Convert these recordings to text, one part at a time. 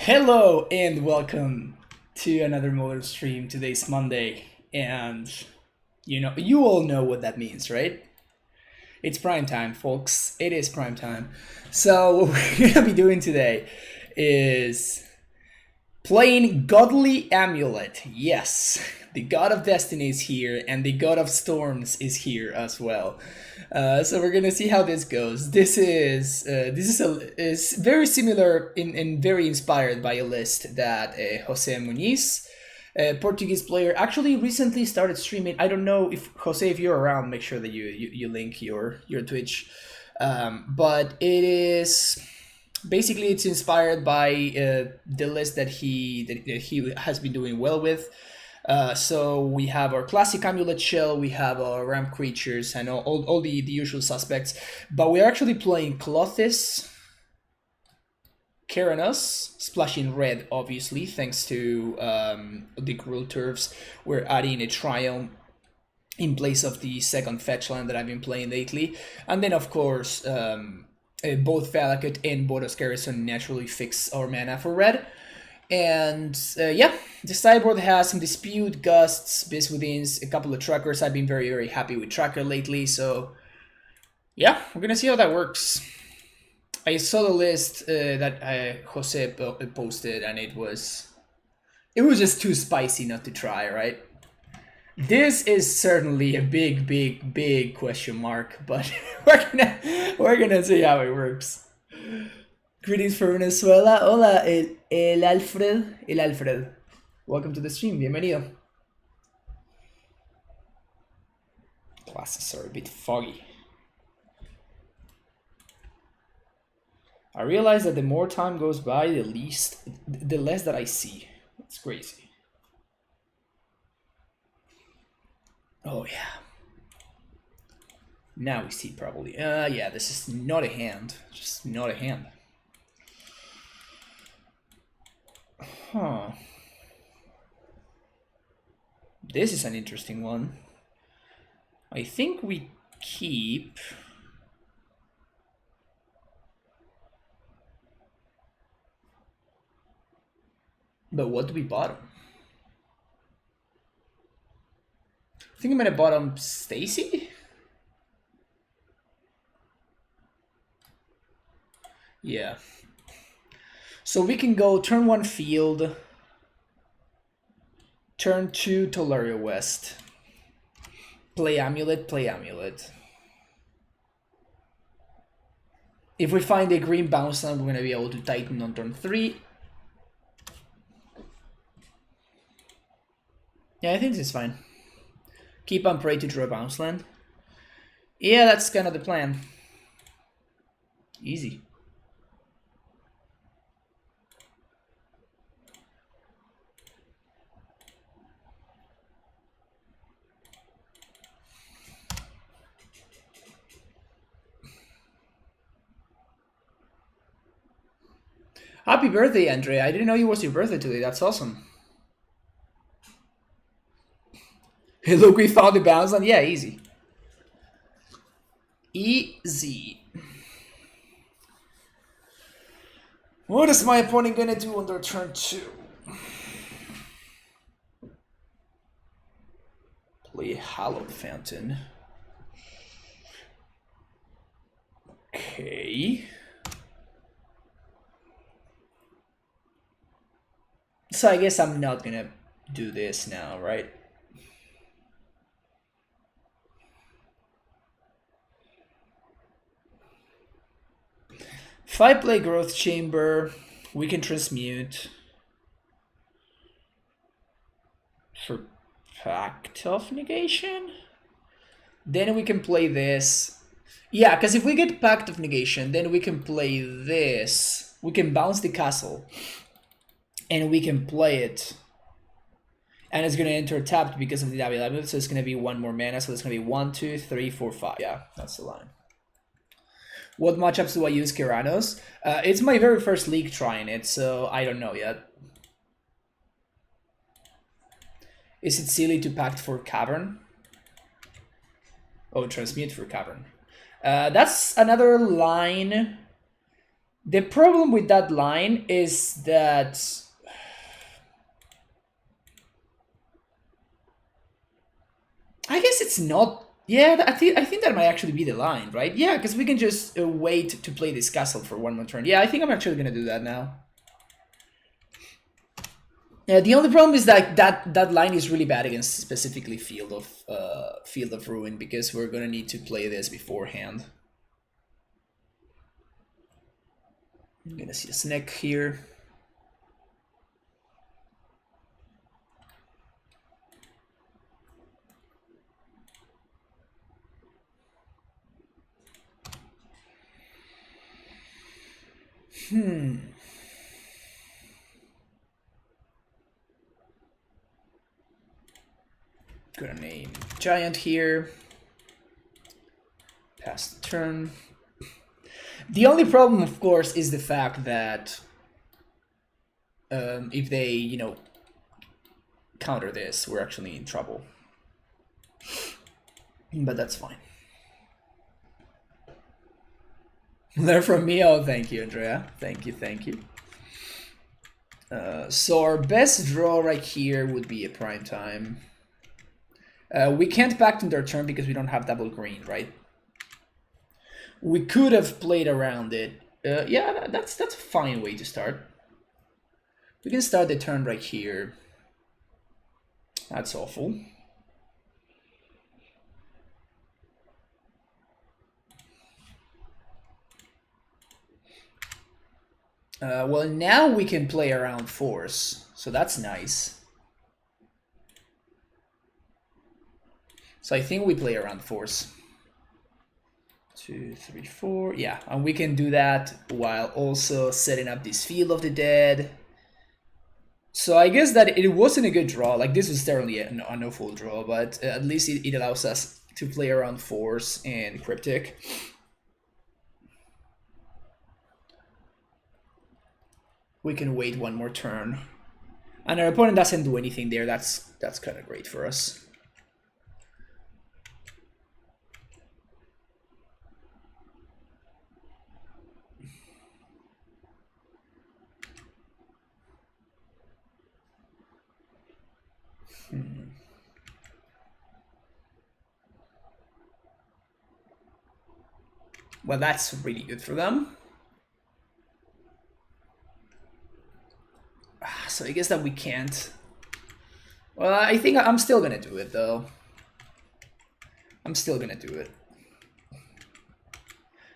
Hello and welcome to another Motor stream. Today's Monday, and you all know what that means, right? It's prime time, folks. It is prime time. So what we're gonna be doing today is playing Godly AmuLIT. Yes, the God of Destiny is here, and the God of Storms is here as well. So we're gonna see how this goes. This is very similar and very inspired by a list that Jose Muniz, a Portuguese player, actually recently started streaming. I don't know if Jose, if you're around, make sure that you link your Twitch. But it is basically it's inspired by the list that he has been doing well with. So we have our classic AmuLIT shell, we have our ramp creatures, and all the usual suspects. But we're actually playing Clothis, Keranos, splashing red, obviously, thanks to the Cruel Turfs. We're adding a Triumph in place of the second fetch land that I've been playing lately. And then, of course, both Valakut and Boros Garrison naturally fix our mana for red. And yeah, the sideboard has some Dispute, Gusts, Beast Withins, a couple of Trackers. I've been very, very happy with Tracker lately, so yeah, we're gonna see how that works. I saw the list that Jose posted, and it was just too spicy not to try, right? This is certainly a big, big, big question mark, but we're gonna see how it works. Greetings from Venezuela. Hola, el Alfred. Welcome to the stream. Bienvenido. Glasses are a bit foggy. I realize that the more time goes by, the less that I see. It's crazy. Oh yeah. Now we see probably. Yeah, this is not a hand. Just not a hand. Huh. This is an interesting one. I think we keep. But what do we bottom? I think I'm gonna bottom Stacy. Yeah. So we can go turn 1 field, turn 2 Tolaria West, play AmuLIT. If we find a green bounce land, we're going to be able to Titan on turn 3. Yeah, I think this is fine. Keep on Prey to draw bounce land. Yeah, that's kind of the plan. Easy. Happy birthday, Andre. I didn't know it was your birthday today. That's awesome. Hey, look, we found the bounce land. Yeah, easy. Easy. What is my opponent gonna do on their turn 2? Play Hallowed Fountain. Okay. So I guess I'm not gonna do this now, right? If I play Growth Chamber, we can transmute for Pact of Negation. Then we can play this. Yeah, because if we get Pact of Negation, then we can play this. We can bounce the castle. And we can play it. And it's going to enter tapped because of the W, so it's going to be 1 more mana, so it's going to be 1, 2, 3, 4, 5. Yeah, that's the line. What matchups do I use Keranos? It's my very first league trying it, so I don't know yet. Is it silly to pact for Cavern? Oh, transmute for Cavern. That's another line The problem with that line is that I guess it's not. Yeah, I think that might actually be the line, right? Yeah, because we can just wait to play this castle for one more turn. Yeah, I think I'm actually gonna do that now. Yeah, the only problem is that that line is really bad against specifically Field of Ruin, because we're gonna need to play this beforehand. I'm gonna see a snake here. Gonna name Giant here. Pass the turn. The only problem, of course, is the fact that if they, you know, counter this, we're actually in trouble. But that's fine. Learn from me. Oh, thank you, Andrea. Thank you, thank you. So our best draw right here would be a prime time. We can't back to their turn because we don't have double green, right? We could have played around it. Yeah, that's a fine way to start. We can start the turn right here. That's awful. Well, now we can play around force, so that's nice. So I think we play around force. 2, 3, 4. Yeah, and we can do that while also setting up this Field of the Dead. So I guess that it wasn't a good draw. Like, this was certainly an awful draw, but at least it allows us to play around force and cryptic. We can wait one more turn. And our opponent doesn't do anything there. That's kind of great for us. Well, that's really good for them. So I guess that we can't. Well, I think I'm still gonna do it, though. I'm still gonna do it.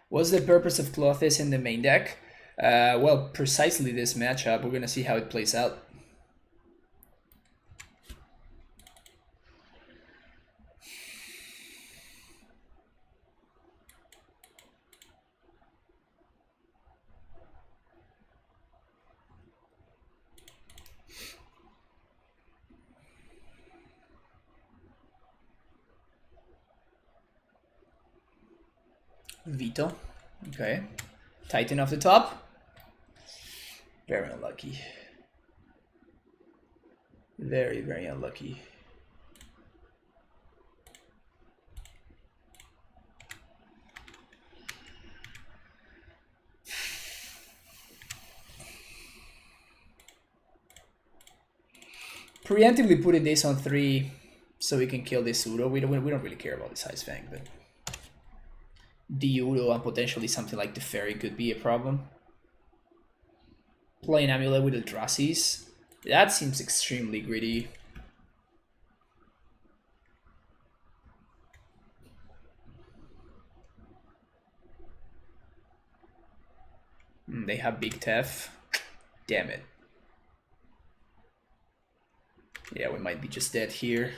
What's the purpose of Clothes in the main deck? Well, precisely this matchup. We're gonna see how it plays out. Veto. Okay. Titan off the top. Very unlucky. Very, very unlucky. Preemptively putting this on 3 so we can kill this Udo. We don't really care about this Ice Fang, but the Udo and potentially something like the Fairy could be a problem. Playing AmuLIT with Eldrassis. That seems extremely greedy. They have Big Tef. Damn it. Yeah, we might be just dead here.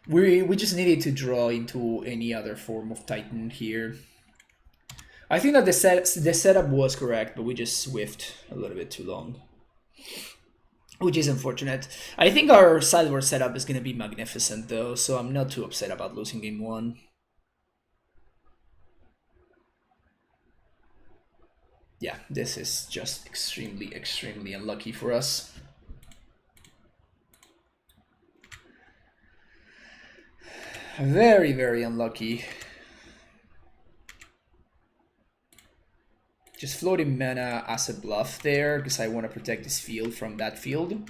We just needed to draw into any other form of Titan here. I think that the setup was correct, but we just swift a little bit too long, which is unfortunate. I think our sideboard setup is going to be magnificent, though, so I'm not too upset about losing game 1. Yeah, this is just extremely, extremely unlucky for us. Very, very unlucky. Just floating mana as a bluff there, because I want to protect this field from that field.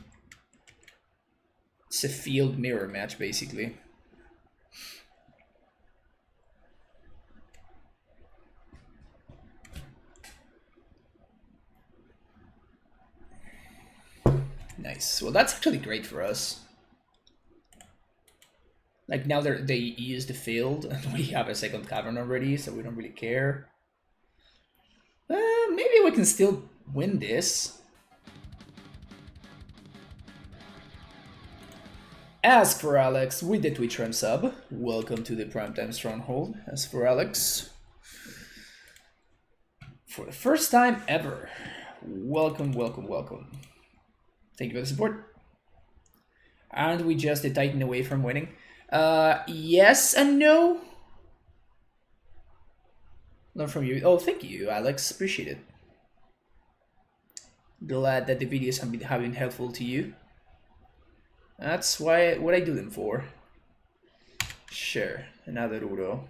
It's a field mirror match, basically. Nice. Well, that's actually great for us. Like, now they use the field, and we have a second cavern already, so we don't really care. Maybe we can still win this. As for Alex with the Twitch Prime sub, welcome to the Primetime Stronghold. As for Alex, for the first time ever, welcome, welcome, welcome. Thank you for the support. Aren't we just a Titan away from winning? Yes and no. Not from you. Oh, thank you, Alex. Appreciate it. Glad that the videos have been helpful to you. That's what I do them for. Sure, another Uro.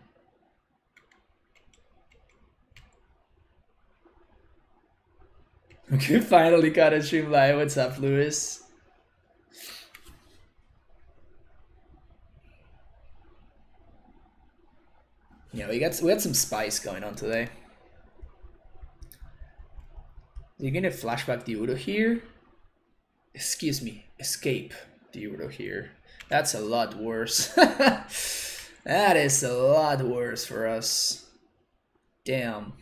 Okay, finally got a stream live. What's up, Lurrus? Yeah, we got some spice going on today. You're gonna flashback the Udo here? Excuse me, escape the Udo here. That's a lot worse. That is a lot worse for us. Damn.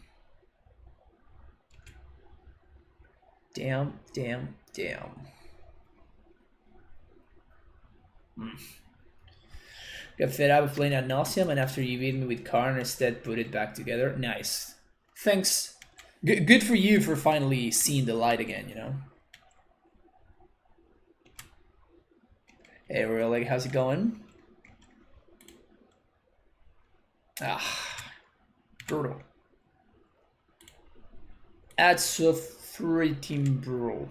Damn, damn, damn. Got fed up of playing ad nauseam, and after you beat me with Karn, instead put it back together. Nice. Thanks. Good for you for finally seeing the light again, you know? Hey, really, how's it going? Ah, brutal. That's so freaking brutal.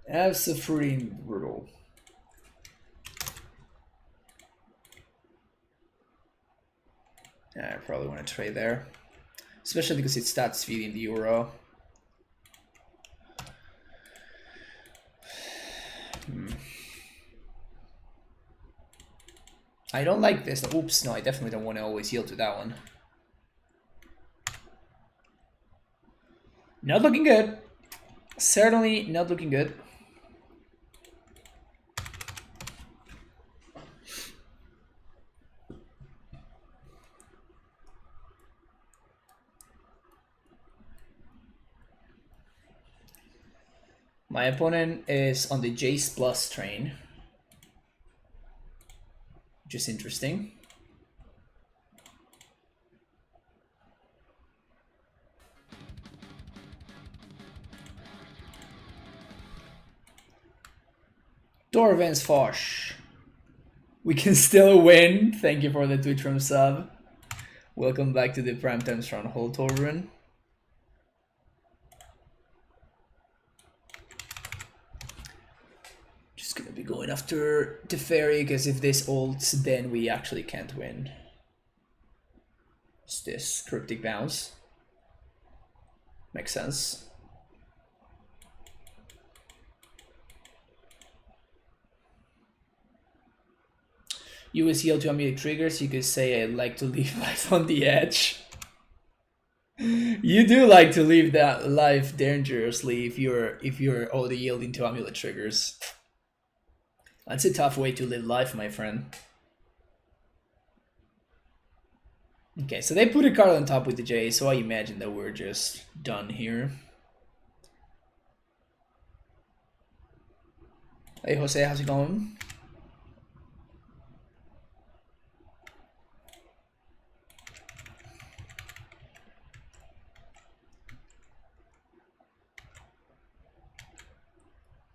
That's so freaking brutal. I probably want to trade there, especially because it starts feeding the Euro. I don't like this. Oops, no, I definitely don't want to always yield to that one. Not looking good. Certainly not looking good. My opponent is on the Jace Plus train, which is interesting. Dorvans Fosh. We can still win. Thank you for the Twitch from sub. Welcome back to the Primetime Stronghold, Torvin. Just gonna be going after the fairy, because if this ults, then we actually can't win. It's this cryptic bounce. Makes sense. US heal to AmuLIT triggers. You could say I like to leave life on the edge. You do like to leave that life dangerously if you're already yielding to AmuLIT triggers. That's a tough way to live life, my friend. Okay, so they put a card on top with the J, so I imagine that we're just done here. Hey Jose, how's it going?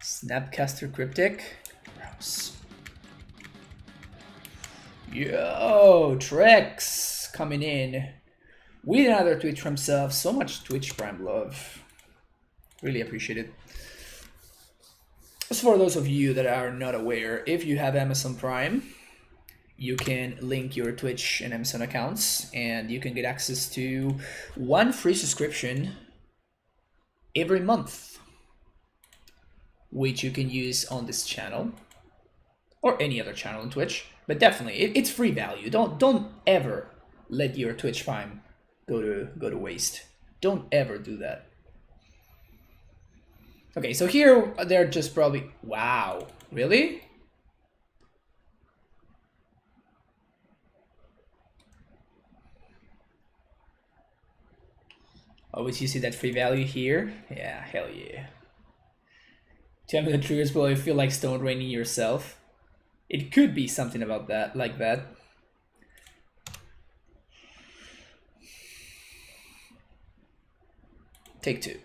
Snapcaster Cryptic. Gross. Yo, Trex coming in with another Twitch from himself. So much Twitch Prime love. Really appreciate it. As for those of you that are not aware, if you have Amazon Prime, you can link your Twitch and Amazon accounts, and you can get access to 1 free subscription every month, which you can use on this channel or any other channel on Twitch. But definitely, it's free value. Don't ever let your Twitch Prime go to waste. Don't ever do that. Okay, so here they're just probably, wow, really? Always you see that free value here? Yeah, hell yeah. Tell me the triggers will you feel like stone raining yourself. It could be something about that, like that. Take 2.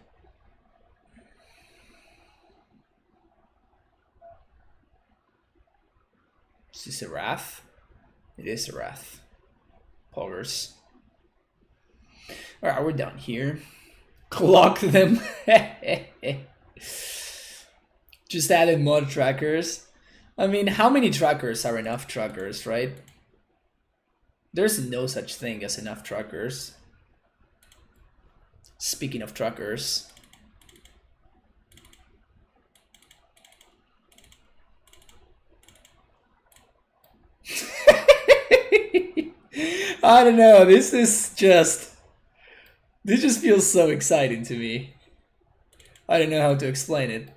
Is this a wrath? It is a wrath. Poggers. Alright, we're done here. Clock them. Just added mod trackers. I mean, how many trackers are enough trackers, right? There's no such thing as enough trackers. Speaking of trackers. I don't know, this just feels so exciting to me. I don't know how to explain it.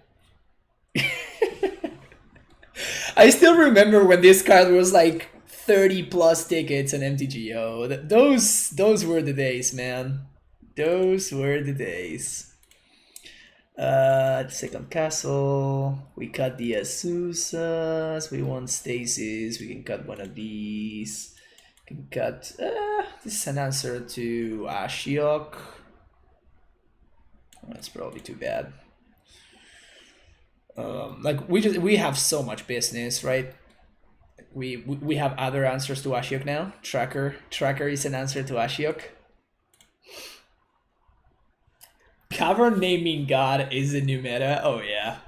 I still remember when this card was like 30 plus tickets on MTGO. Those were the days, man. Those were the days. Second castle. We cut the Asusas. We want stasis. We can cut one of these. We can cut. This is an answer to Ashiok. That's probably too bad. Like we have so much business, right? We have other answers to Ashiok now. Tracker is an answer to Ashiok. Cavern Naming God is the new meta. Oh yeah.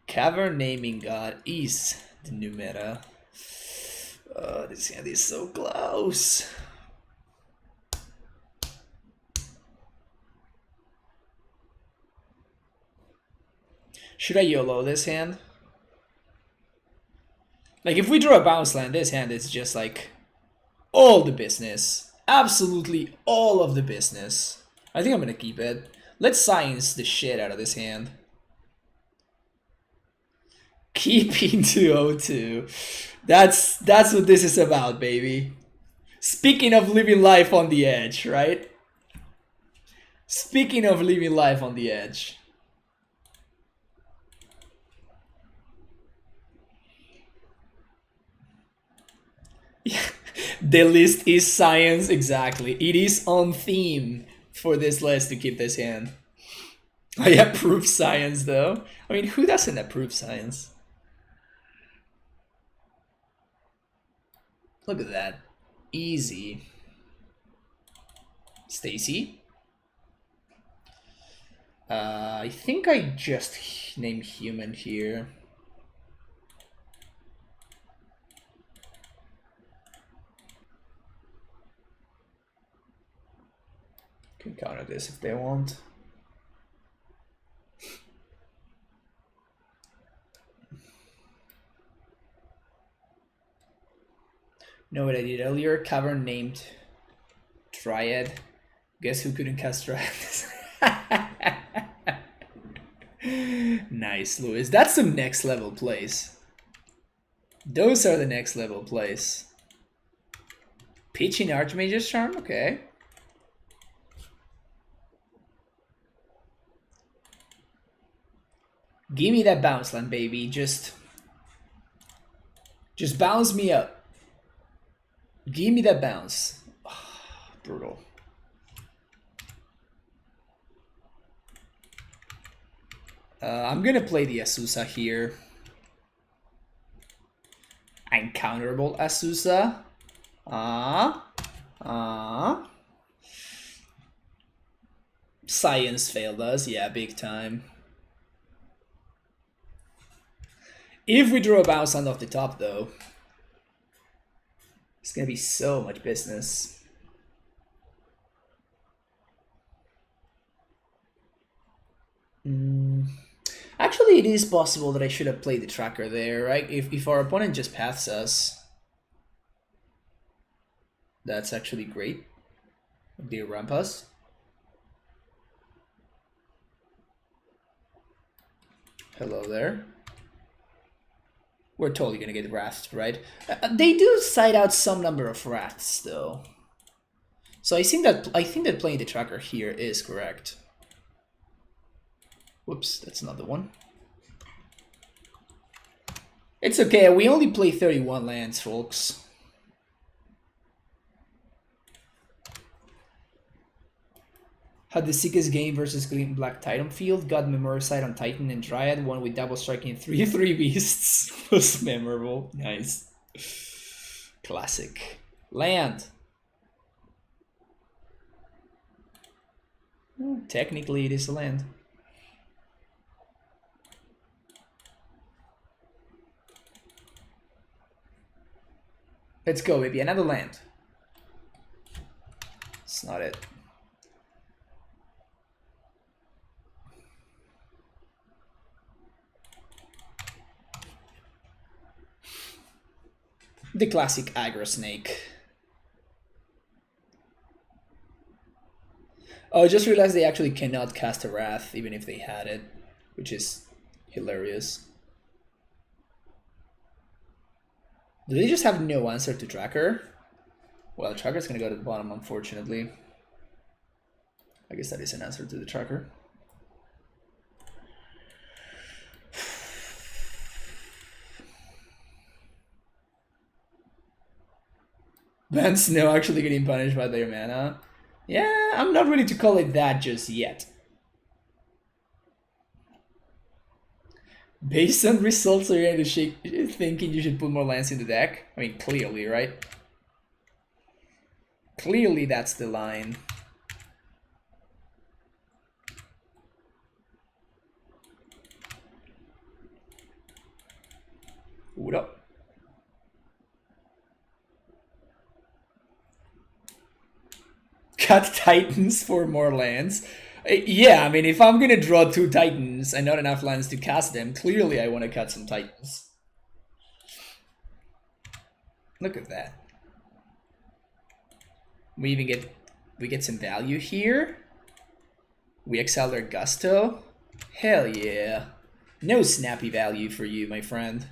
Cavern Naming God is the new meta. This hand is so close. Should I YOLO this hand? Like, if we draw a bounce land, this hand is just like all the business. Absolutely all of the business. I think I'm gonna keep it. Let's science the shit out of this hand. Keeping 202. That's what this is about, baby. Speaking of living life on the edge, right? Speaking of living life on the edge. The list is science, exactly. It is on theme for this list to keep this hand. I approve science, though. I mean, who doesn't approve science? Look at that. Easy. Stacy? I think I just named human here. Can counter this if they want. Know what I did earlier? Cavern named Triad. Guess who couldn't cast Triad? Nice, Lewis. That's some next level plays. Those are the next level plays. Pitching Archmage's Charm? Okay. Give me that bounce land, baby. Just bounce me up. Give me that bounce. Oh, brutal. I'm gonna play the Asusa here. Uncounterable Asusa. Science failed us, yeah, big time. If we draw a bounce land off the top, though, it's gonna be so much business. Actually, it is possible that I should have played the tracker there, right? If our opponent just paths us, that's actually great. They ramp us. Hello there. We're totally gonna get wrathed, right? They do side out some number of wraths, though. So I think that playing the tracker here is correct. Whoops, that's not the one. It's okay, we only play 31 lands, folks. Had the sickest game versus Green Black Titan field, got Memoricide on Titan and Dryad, one with double striking 3/3 beasts. Was memorable. Nice. Classic. Land. Technically it is a land. Let's go, baby. Another land. It's not it. The classic aggro snake. Oh, I just realized they actually cannot cast a Wrath even if they had it, which is hilarious. Do they just have no answer to Tracker? Well, Tracker's gonna go to the bottom, unfortunately. I guess that is an answer to the Tracker. Bant's now actually getting punished by their mana. Yeah, I'm not ready to call it that just yet. Based on results, are you thinking you should put more lands in the deck? I mean, clearly, right? Clearly that's the line. What up? Cut Titans for more lands. Yeah, I mean, if I'm gonna draw 2 Titans and not enough lands to cast them, clearly I want to cut some Titans. Look at that. We get some value here. We exile their Gusto. Hell yeah. No snappy value for you, my friend.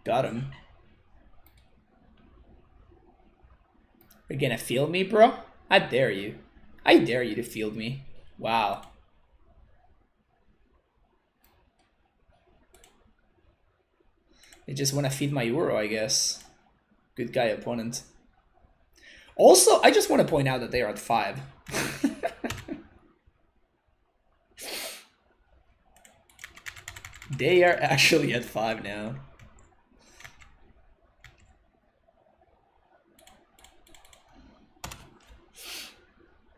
Got him. You're gonna field me, bro? I dare you. I dare you to field me. Wow. They just want to feed my Uro, I guess. Good guy opponent. Also, I just want to point out that they are at 5. They are actually at 5 now.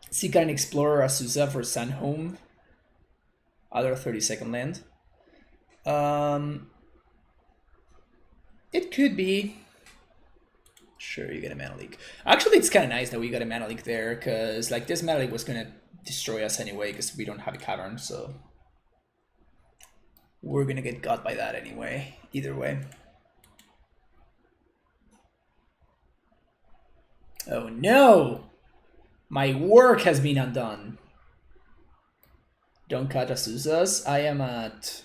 Seeker and Explorer Azusa for Sunhome. Other 32nd land. It could be. Sure, you get a mana leak. Actually, it's kind of nice that we got a mana leak there, because like this mana leak was gonna destroy us anyway, because we don't have a cavern, so we're gonna get got by that anyway. Either way. Oh no! My work has been undone. Don't cut Azuzas. I am at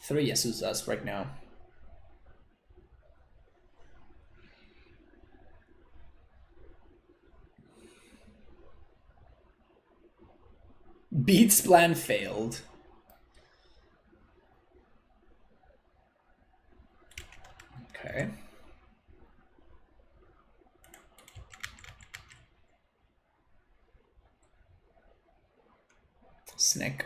3 Azuzas right now. Beats plan failed. Okay. Snake.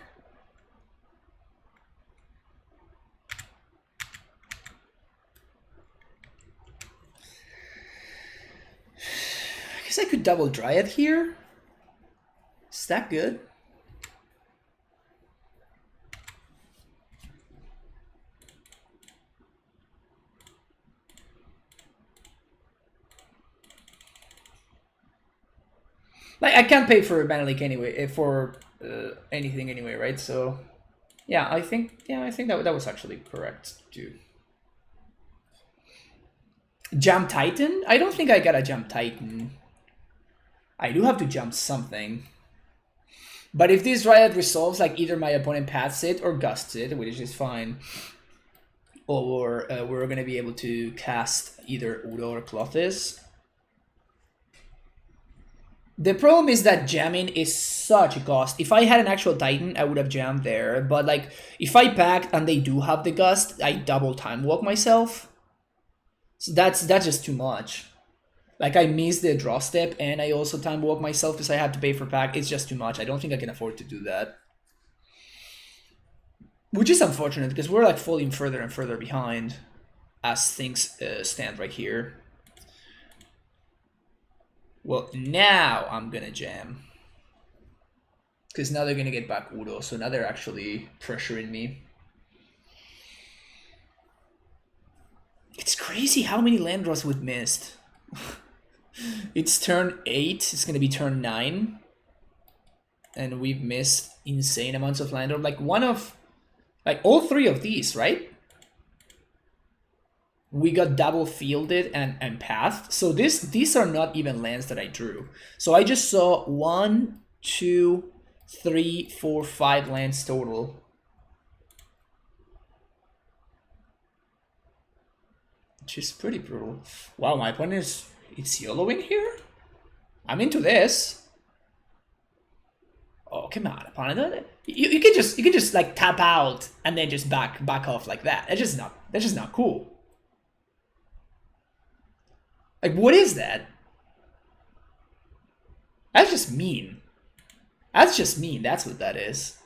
I guess I could double Dryad here. Is that good? Like, I can't pay for Banalik anyway, for anything anyway, right? So, yeah, I think that was actually correct too. Jump Titan? I don't think I got a Jump Titan. I do have to jump something. But if this Riot resolves, like either my opponent paths it or gusts it, which is fine. Or we're gonna be able to cast either Udo or Clothis. The problem is that jamming is such a cost. If I had an actual Titan, I would have jammed there. But like, if I packed and they do have the Gust, I double time walk myself. So that's just too much. Like, I missed the draw step and I also time walk myself because I had to pay for pack. It's just too much. I don't think I can afford to do that. Which is unfortunate because we're like falling further and further behind as things stand right here. Well, now I'm gonna jam. Because now they're gonna get back Udo, so now they're actually pressuring me. It's crazy how many land draws we've missed. It's turn 8, it's gonna be turn 9. And we've missed insane amounts of land draw. Like all 3 of these, right? We got double fielded and pathed. So these are not even lands that I drew. So I just saw 1, 2, 3, 4, 5 lands total. Which is pretty brutal. Wow, my opponent is... It's YOLOing here? I'm into this. Oh, come on, opponent. You can just like tap out and then just back off like that. That's just not cool. Like, what is that? That's just mean. That's just mean. That's what that is.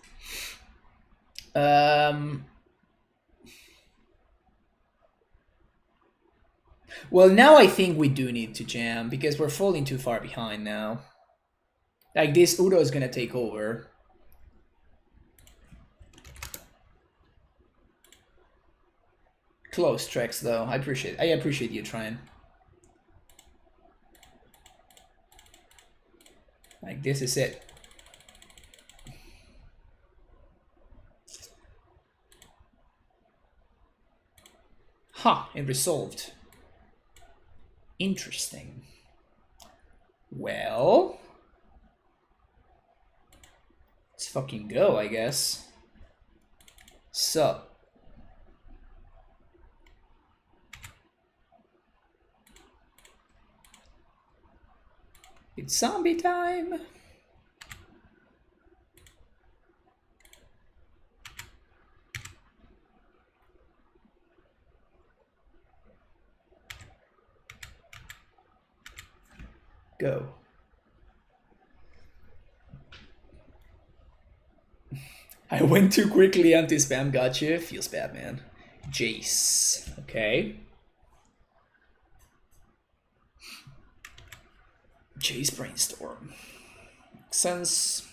Well, now I think we do need to jam because we're falling too far behind now. Like, this Udo is gonna take over. Close tricks though. I appreciate you trying. Like, this is it. Huh, it resolved. Interesting. Well, let's fucking go, I guess. So, it's zombie time. Go. I went too quickly, anti-spam gotcha. Feels bad, man. Jace. Okay. Jace Brainstorm. Makes sense.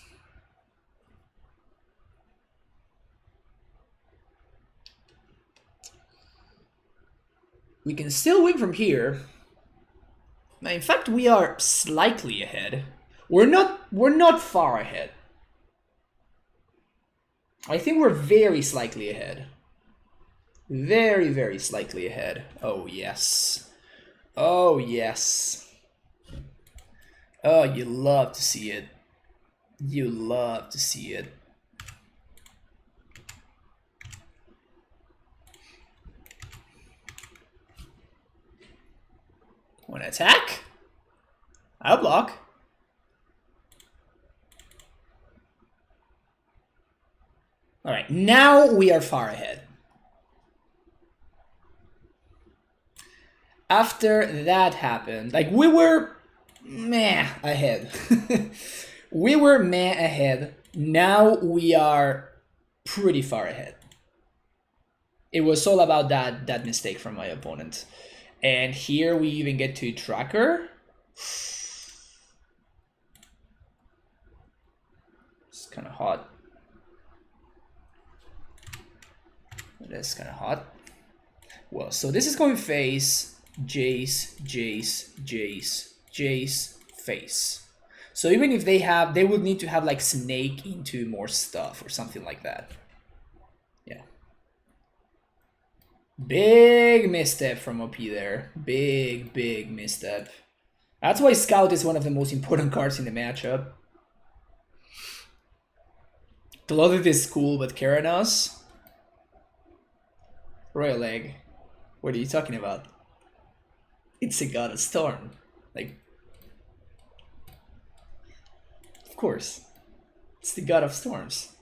We can still win from here. In fact, we are slightly ahead. We're not far ahead. I think we're very slightly ahead. Very, very slightly ahead. Oh, yes. Oh, yes. Oh, you love to see it. You love to see it. Want to attack? I'll block. All right, now we are far ahead. After that happened, like, we were meh ahead. We were meh ahead. Now we are pretty far ahead. It was all about that mistake from my opponent. And here we even get to tracker. It's kind of hot. It is kind of hot. Well, so this is going face, Jace, Jace, Jace, Jace, face. So even if they have, they would need to have like snake into more stuff or something like that. Yeah. Big misstep from OP there. Big misstep. That's why Scout is one of the most important cards in the matchup. The lot of this is cool, but Keranos? Royal Egg. What are you talking about? It's a god of storm. Like, of course. It's the god of storms.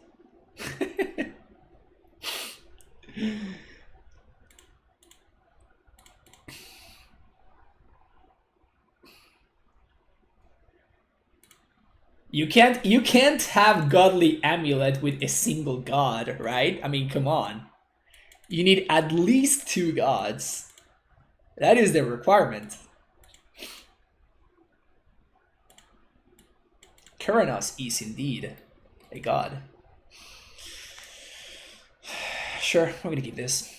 You can't have godly amulet with a single god, right? I mean, come on. You need at least 2 gods. That is the requirement. Keranos is indeed a god. Sure, we're gonna keep this.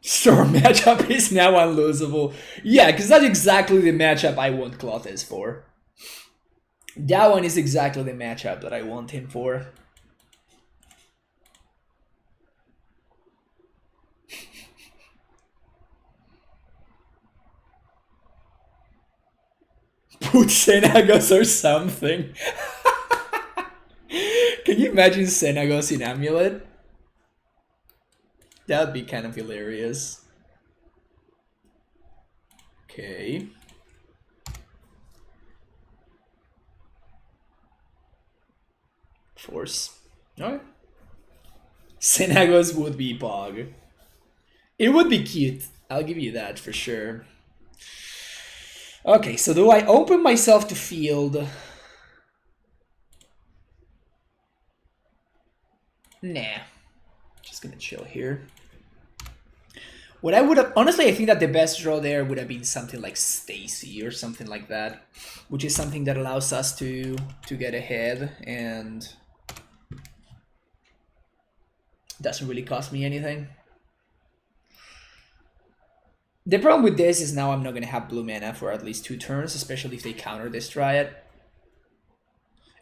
Storm matchup is now unlosable. Yeah, because that's exactly the matchup I want Clothes for. That one is exactly the matchup that I want him for. Put Xenagos or something. Can you imagine Xenagos in Amulet? That would be kind of hilarious. Okay. Force. Alright. Xenagos would be Pog. It would be cute. I'll give you that for sure. Okay, so do I open myself to field? Nah. Just gonna chill here. What I would have, honestly, I think that the best draw there would have been something like Stacy or something like that, which is something that allows us to get ahead and doesn't really cost me anything. The problem with this is now I'm not gonna have blue mana for at least 2 turns, especially if they counter this Dryad.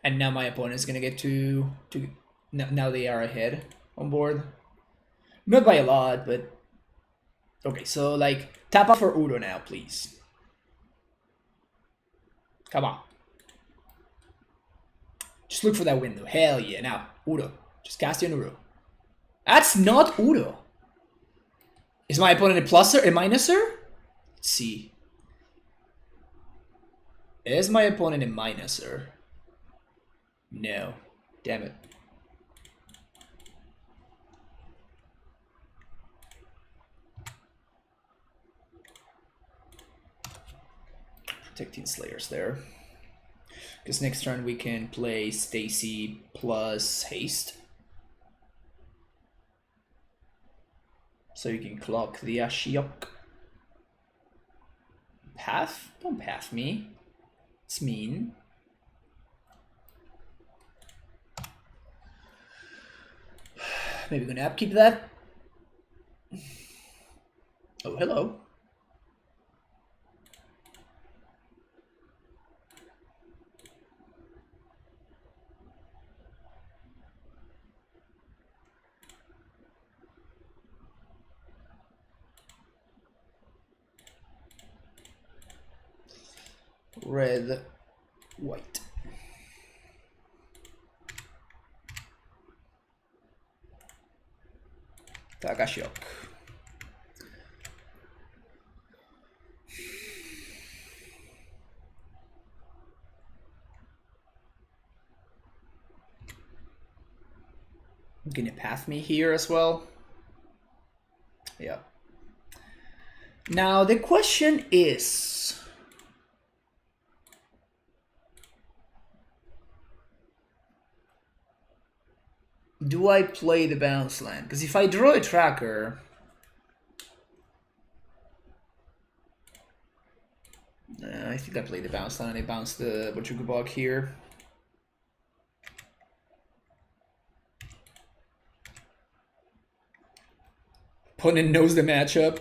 And now my opponent's gonna get to now they are ahead on board. Not by a lot, but okay, so like tap out for Udo now, please. Come on. Just look for that window. Hell yeah. Now, Udo. Just cast your Udo. That's not Udo. Is my opponent a pluser, a minuser? Let's see. Is my opponent a minuser? No. Damn it. Protecting Slayers there. Because next turn we can play Stacy plus Haste. So you can clock the Ashiok. Path? Don't path me. It's mean. Maybe gonna upkeep that. Oh, hello. Red, white. Tagashiok. Gonna path me here as well. Yeah. Now the question is, do I play the bounce land? Because if I draw a tracker, I think I play the bounce land and I bounce the Bog here. Opponent knows the matchup.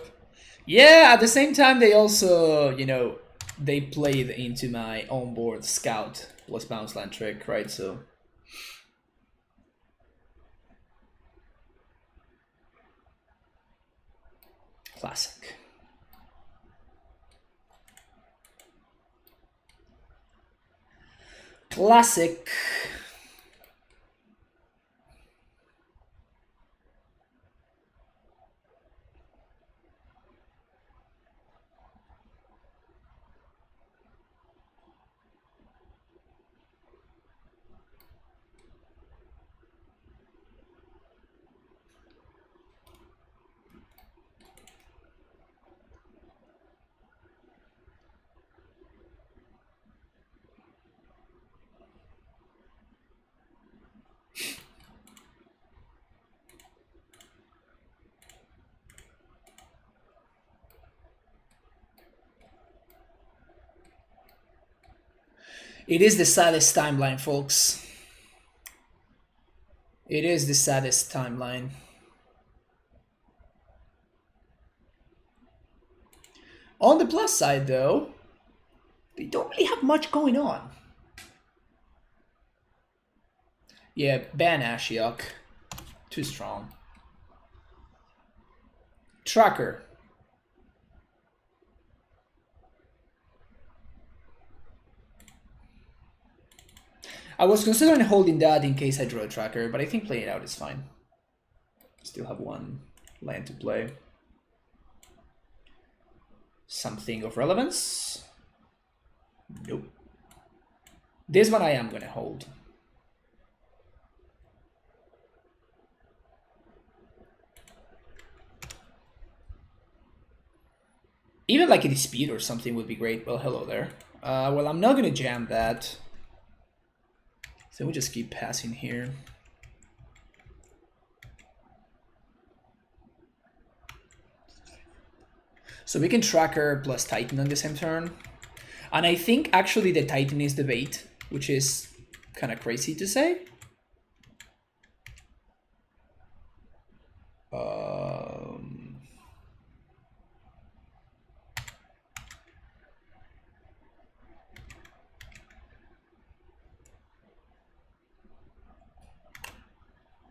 Yeah, at the same time, they also, you know, they played into my onboard scout plus bounce land trick, right? So classic. Classic. It is the saddest timeline, folks. It is the saddest timeline. On the plus side, though, they don't really have much going on. Yeah, ban Ashiok. Too strong. Tracker. I was considering holding that in case I draw a tracker, but I think playing it out is fine. Still have one land to play. Something of relevance? Nope. This one I am gonna hold. Even like a dispute or something would be great. Well, hello there. Well, I'm not gonna jam that. So we just keep passing here. So we can tracker plus Titan on the same turn. And I think actually the Titan is the bait, which is kind of crazy to say.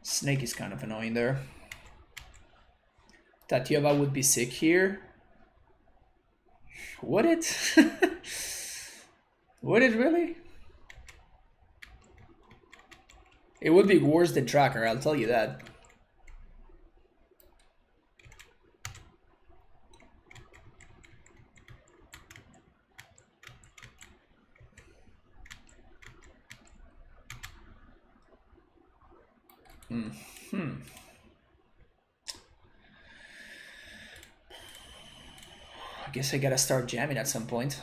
Snake is kind of annoying there. Tatyova would be sick here. Would it? Would it really? It would be worse than Tracker, I'll tell you that. I guess I gotta start jamming at some point.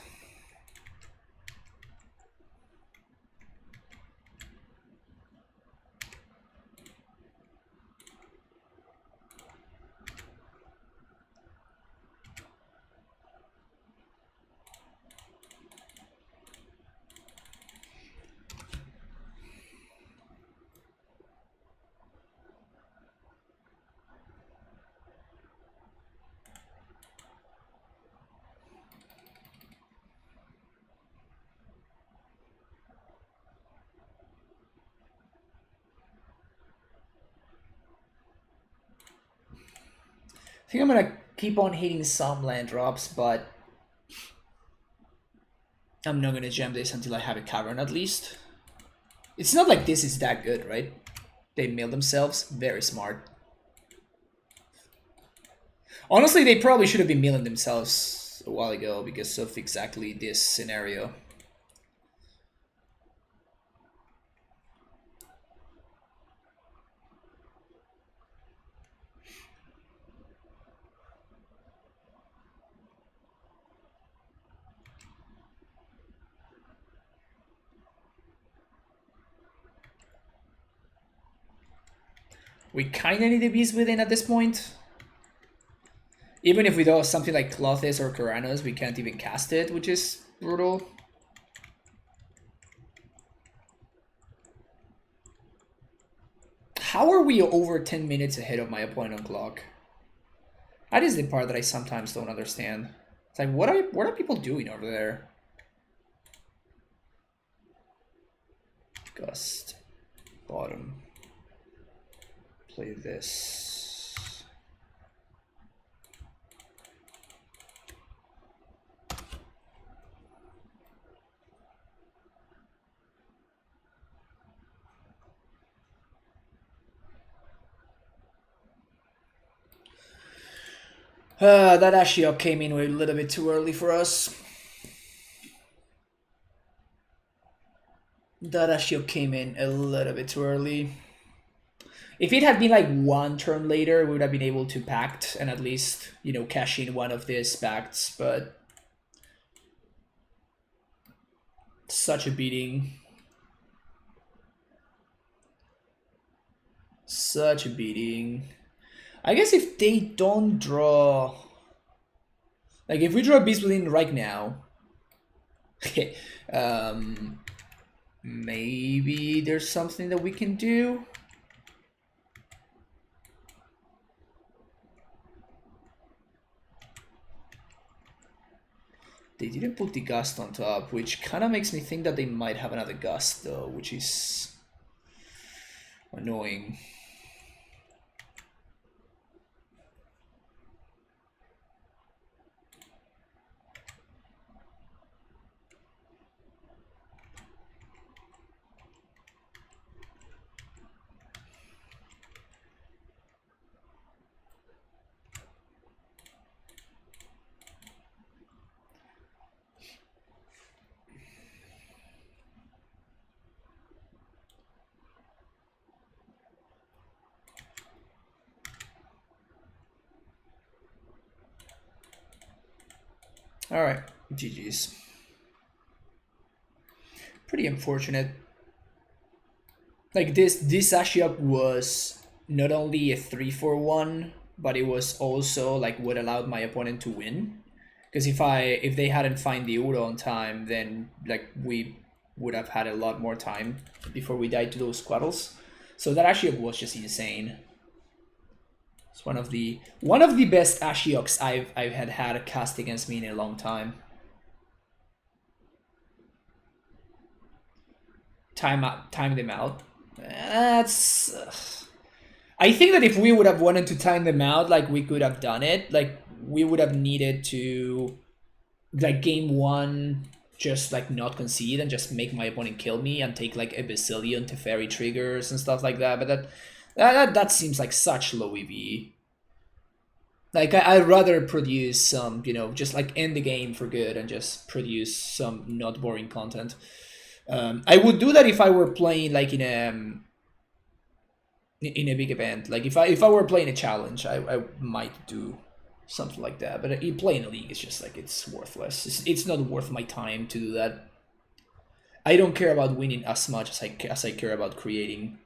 I think I'm gonna keep on hitting some land drops, but I'm not gonna jam this until I have a cavern at least. It's not like this is that good, right? They mill themselves. Very smart. Honestly, they probably should have been milling themselves a while ago because of exactly this scenario. We kinda need a beast within at this point. Even if we do something like Clothes or Karanos, we can't even cast it, which is brutal. How are we over 10 minutes ahead of my opponent clock? That is the part that I sometimes don't understand. It's like, what are people doing over there? Gust. Bottom. Play this. That Ashiok came in a little bit too early for us. That Ashiok came in a little bit too early. If it had been like one turn later, we would have been able to pact and at least, you know, cash in one of these pacts, but such a beating. Such a beating. I guess if they don't draw... Like, if we draw Beast Within right now... maybe there's something that we can do? They didn't put the Gust on top, which kind of makes me think that they might have another Gust, though, which is annoying. All right, GG's. Pretty unfortunate. Like this Ashiok was not only a 3-4-1, but it was also like what allowed my opponent to win. Because if they hadn't find the Uro on time, then like we would have had a lot more time before we died to those Quaddles. So that Ashiok was just insane. It's one of the best Ashioks I've had cast against me in a long time. Time them out. That's. I think that if we would have wanted to time them out, like we could have done it. Like we would have needed to, like game one, just like not concede and just make my opponent kill me and take like a bazillion Teferi triggers and stuff like that. But that seems like such low EV. Like I'd rather produce some, you know, just like end the game for good and just produce some not boring content. I would do that if I were playing like in a big event. Like if I were playing a challenge, I might do something like that. But playing a league is just like it's worthless. It's not worth my time to do that. I don't care about winning as much as I care about creating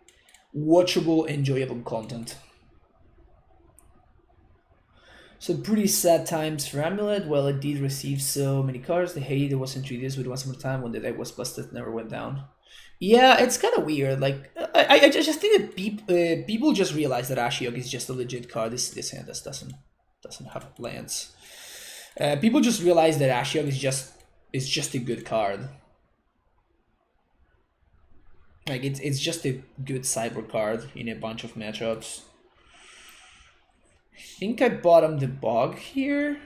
watchable, enjoyable content. So pretty sad times for AmuLIT. Well, it did receive so many cards. The hate it was introduced with once more time when the deck was busted, never went down. Yeah, it's kind of weird. Like I just think that people just realize that Ashiok is just a legit card. This hand doesn't have lands. People just realize that Ashiok is just a good card. Like it's just a good cyber card in a bunch of matchups. I think I bottomed the bog here.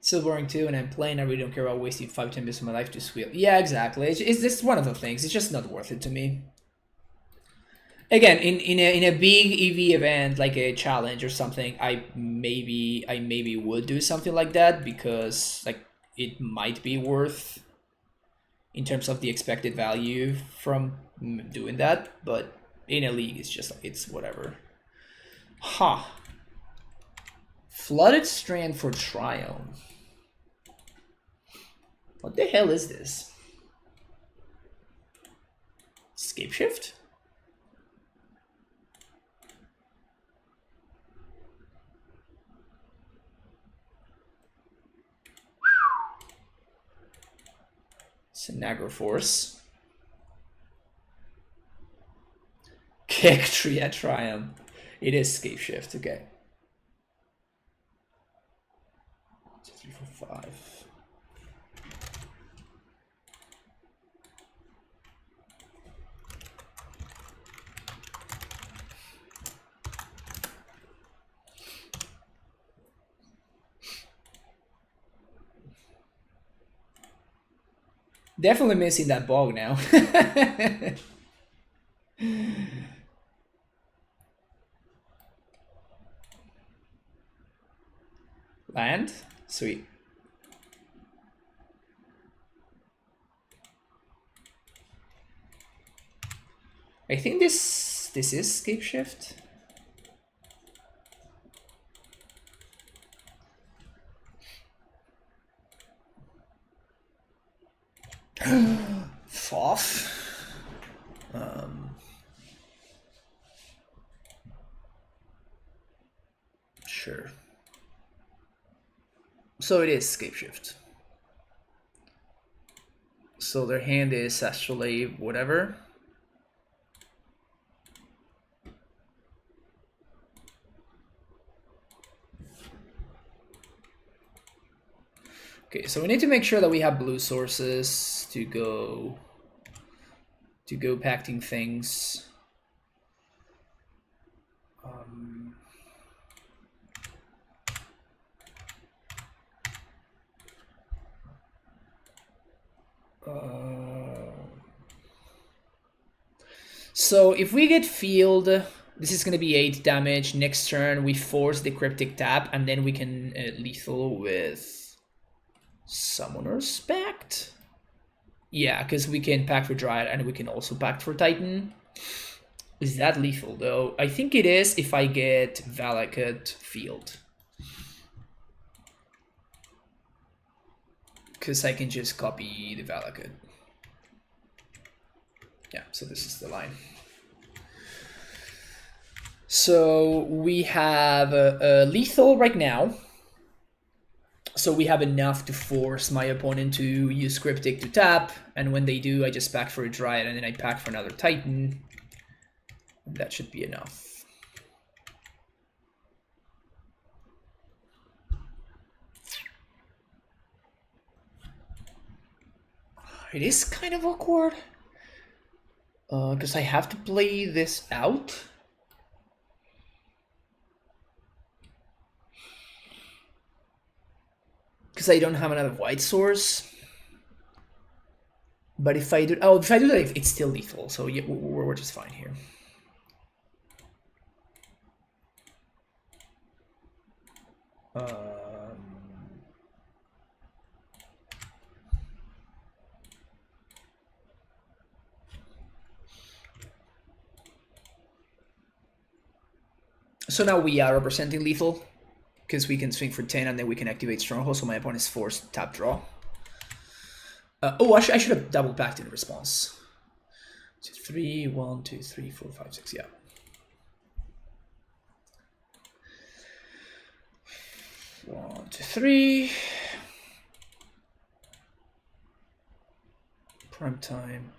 Still boring too, and I'm playing. I really don't care about wasting 5-10 minutes of my life to sweep. Yeah, exactly. It's just one of the things. It's just not worth it to me. Again, in a big EV event like a challenge or something, I maybe would do something like that because like it might be worth in terms of the expected value from doing that. But in a league, it's just like it's whatever. Huh. Flooded Strand for Triumph. What the hell is this? Scape Shift? Sinagra Force. Kick 3 at Triumph. It is Scape Shift, okay. 2, 3, 4, 5. Definitely missing that bog now. Land? Sweet. I think this is Scape Shift. Foff. Sure. So it is Scape Shift. So their hand is actually whatever. Okay, so we need to make sure that we have blue sources to go pacting things. So if we get field, this is going to be 8 damage. Next turn, we force the Cryptic Tap, and then we can lethal with Summoner's Pact. Yeah, because we can pact for Dryad, and we can also pact for Titan. Is that lethal, though? I think it is if I get Valakut field. Because I can just copy the Valakut. Yeah, so this is the line. So we have a lethal right now. So we have enough to force my opponent to use Cryptic to tap. And when they do, I just pack for a Dryad and then I pack for another Titan. That should be enough. It is kind of awkward. Because I have to play this out. Because I don't have another white source. But if I do that, it's still lethal. So yeah, we're just fine here. So now we are representing lethal. Because we can swing for 10 and then we can activate Stronghold, so my opponent is forced to tap draw. I should have double packed in response. 2, 3, 1, 2, 3, 4, 5, 6, yeah. One, 2, 3. Prime time.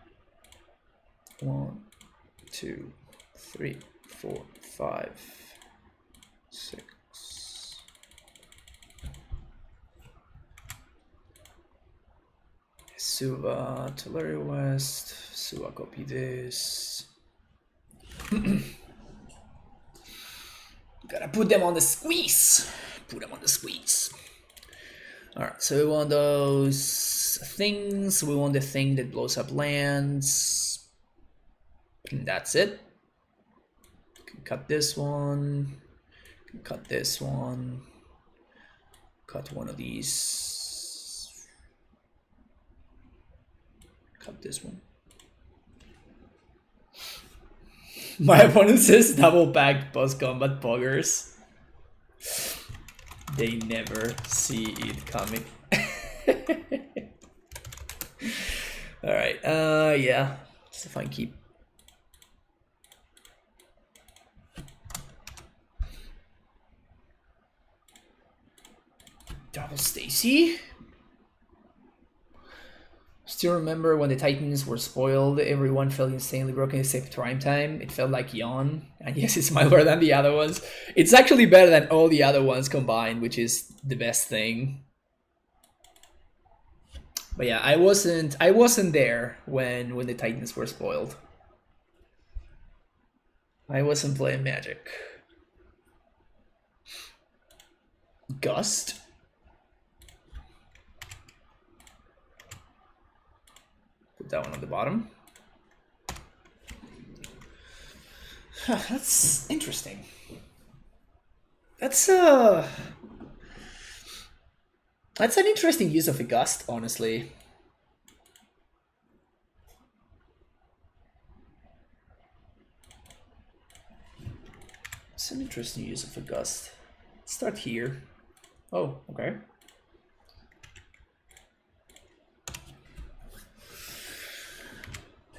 1, 2, 3, 4, 5, 6. Suva, Tularia West, Suva copy this. Gotta put them on the squeeze. Put them on the squeeze. Alright, so we want those things. We want the thing that blows up lands. And that's it. Can cut this one. Can cut this one. Cut one of these. Cut this one. My opponent says double packed post combat poggers. They never see it coming. Alright, yeah. Let's see if I can keep. Double Stacy. Still remember when the Titans were spoiled, everyone felt insanely broken except Prime Time. It felt like yawn. And yes, it's milder than the other ones. It's actually better than all the other ones combined, which is the best thing. But yeah, I wasn't there when the Titans were spoiled. I wasn't playing Magic. Gust? Put that one on the bottom. That's interesting. That's an interesting use of a Gust, honestly. It's an interesting use of a Gust. Let's start here. Oh, okay.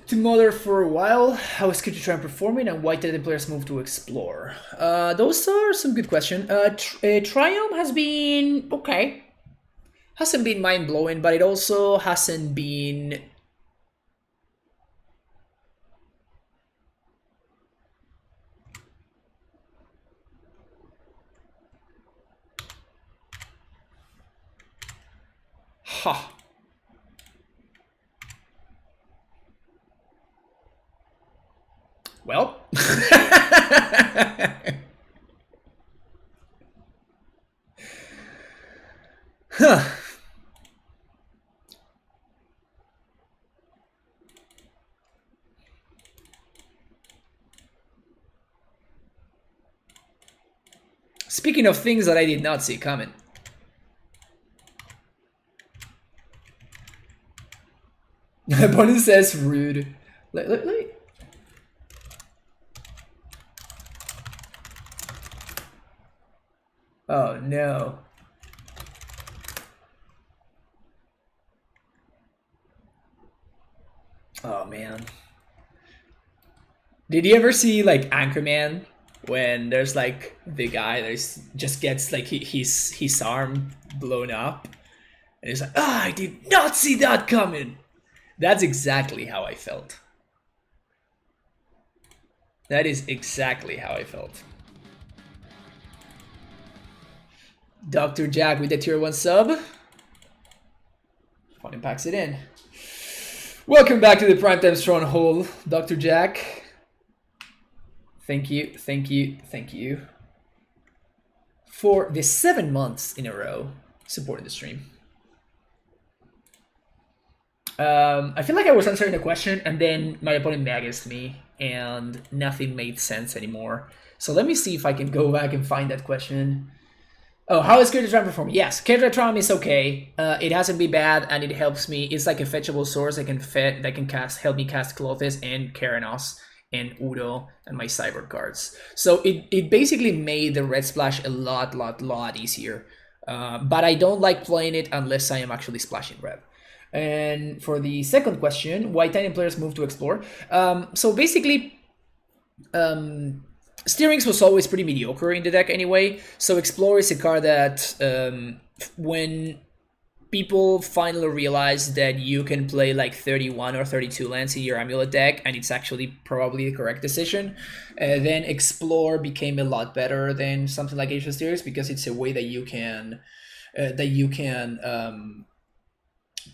To Mother for a while, how is good to try and performing, and why did the players move to Explore? Those are some good questions. Triumph has been okay. Hasn't been mind-blowing, but it also hasn't been... Ha. Well. Huh. Speaking of things that I did not see coming. Opponent says rude. Let me... Oh no. Oh man. Did you ever see like Anchorman when there's like the guy that just gets like his arm blown up and he's like, ah, I did not see that coming. That's exactly how I felt. That is exactly how I felt. Dr. Jack with the tier 1 sub. Fun packs it in. Welcome back to the Primetime Stronghold, Dr. Jack. Thank you, thank you, thank you for the 7 months in a row supporting the stream. I feel like I was answering a question and then my opponent magged me and nothing made sense anymore. So let me see if I can go back and find that question. Oh, how is Character Tram perform? Yes, Character Tram is okay. It hasn't been bad and it helps me. It's like a fetchable source that can help me cast Clothes and Keranos and Udo and my cyber cards. So it basically made the red splash a lot easier. But I don't like playing it unless I am actually splashing red. And for the second question, why Titan players move to Explore? So basically, Steerings was always pretty mediocre in the deck anyway. So Explore is a card that when people finally realize that you can play like 31 or 32 lands in your AmuLIT deck, and it's actually probably the correct decision, then Explore became a lot better than something like Age of Steerings because it's a way that you can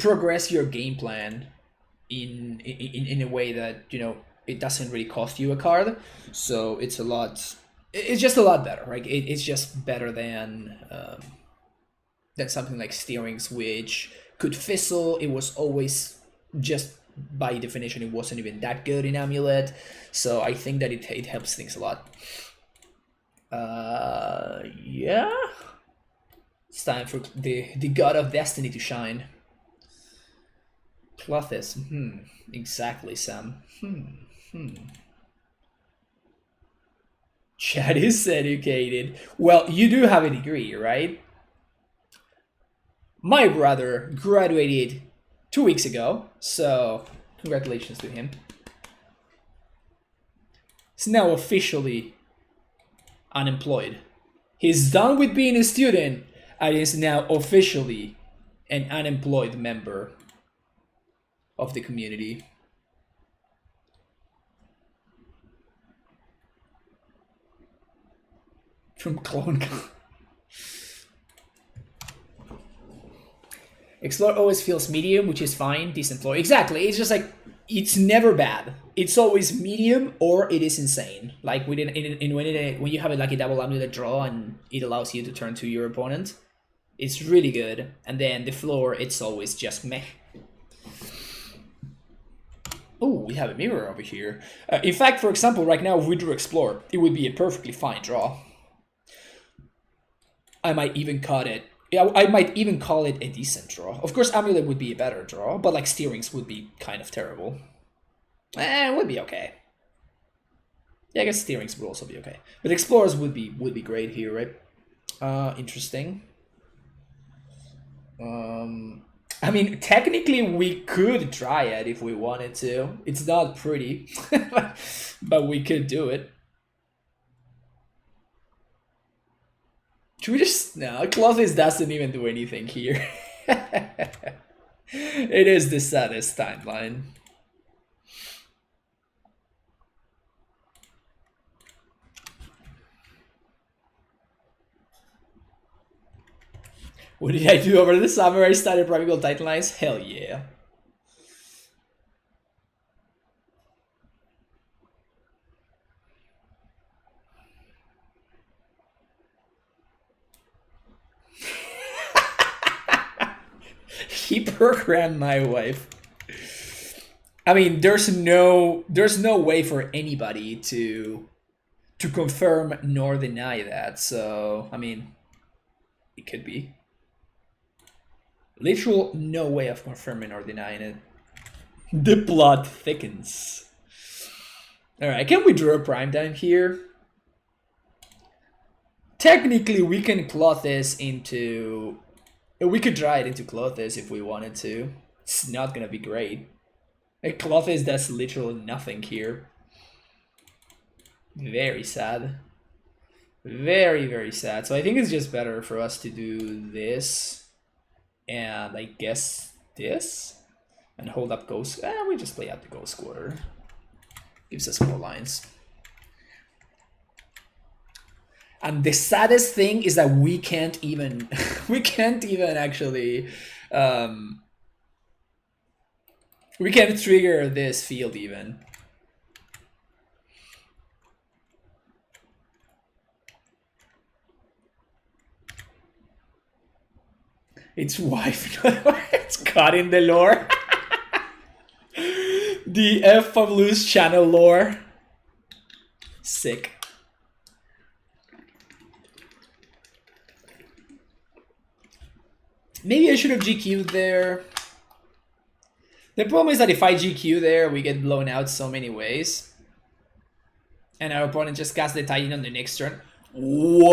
progress your game plan in a way that, you know, it doesn't really cost you a card. So it's just a lot better, right? It's just better than something like Steerings, which could fizzle. It was always, just by definition, it wasn't even that good in AmuLIT. So I think that it helps things a lot. Yeah, it's time for the God of Destiny to shine. Clothes. Exactly, Sam. Chad is educated. Well, you do have a degree, right? My brother graduated 2 weeks ago, so congratulations to him. He's now officially unemployed. He's done with being a student and is now officially an unemployed member of the community. From Clone. Explore always feels medium, which is fine. Decent floor. Exactly. It's just like, it's never bad. It's always medium or it is insane. Like when you have like a double AmuLIT draw and it allows you to turn to your opponent, it's really good. And then the floor, it's always just meh. Oh, we have a mirror over here. In fact, for example, right now, if we drew Explore, it would be a perfectly fine draw. I might even cut it. Yeah, I might even call it a decent draw. Of course, AmuLIT would be a better draw, but like Steerings would be kind of terrible. It would be okay. Yeah, I guess Steerings would also be okay. But Explorers would be great here, right? Interesting. I mean, technically we could try it if we wanted to. It's not pretty, but we could do it. Should we just... No, Clothes doesn't even do anything here. It is the saddest timeline. What did I do over the summer? I started Primeval Titan Lines? Hell yeah. He programmed my wife. I mean, there's no way for anybody to confirm nor deny that. So, I mean, it could be. Literal no way of confirming or denying it. The plot thickens. Alright, can we draw prime time here? Technically, we can cloth this into... We could draw it into Clothes if we wanted to. It's not gonna be great. Clothes does literally nothing here. Very sad. Very, very sad. So I think it's just better for us to do this. And I guess this. And hold up Ghost. We just play out the Ghost Quarter. Gives us more lines. And the saddest thing is that we can't even actually we can't trigger this field even. It's wife. It's caught in the lore. The F of Loose channel lore. Sick. Maybe I should have GQ'd there. The problem is that if I GQ there, we get blown out so many ways. And our opponent just casts the Titan on the next turn. What?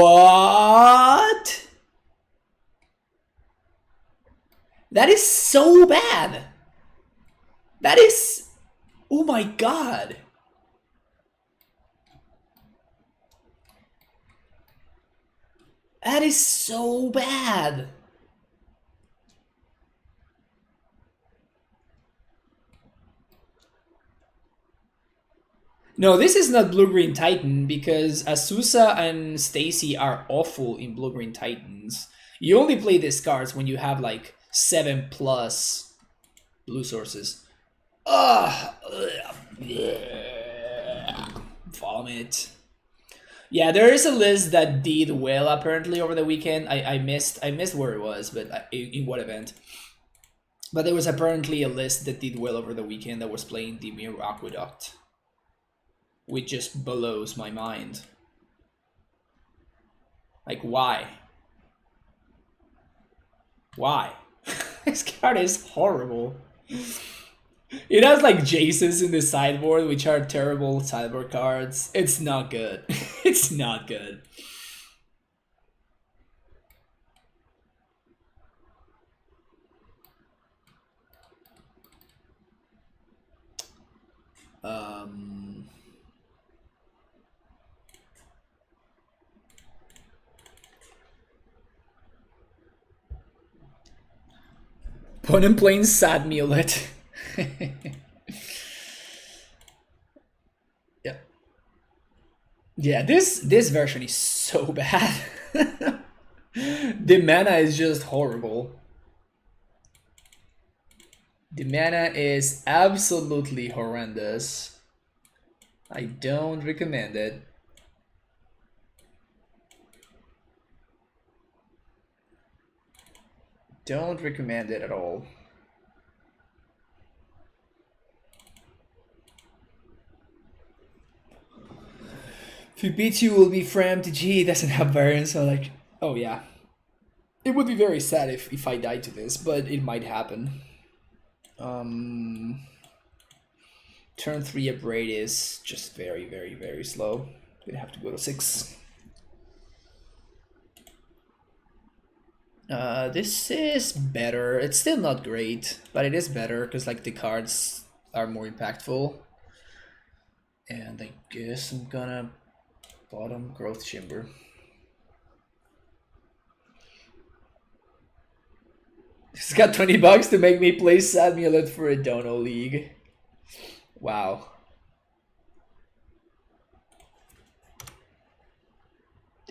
That is so bad. That is... Oh my god. That is so bad. No, this is not Blue-Green Titan because Azusa and Stacy are awful in Blue-Green Titans. You only play these cards when you have like 7+ blue sources. Ugh. Vomit. Yeah, there is a list that did well apparently over the weekend. I missed where it was, but in what event. But there was apparently a list that did well over the weekend that was playing the Temur Aqueduct. Which just blows my mind. Like, why? Why? This card is horrible. It has like Jaces in the sideboard, which are terrible sideboard cards. It's not good. It's not good. Opponent playing sad AmuLIT. Yeah. Yeah, this version is so bad. The mana is just horrible. The mana is absolutely horrendous. I don't recommend it. Don't recommend it at all. If he beats you, will be framed. G doesn't have variance, so like, oh yeah. It would be very sad if I died to this, but it might happen. Turn 3 upgrade is just very, very, very slow. We'd have to go to 6. This is better. It's still not great, but it is better because like the cards are more impactful. And I guess I'm gonna bottom Growth Chamber. He's got $20 to make me play AmuLIT for a Dono League. Wow.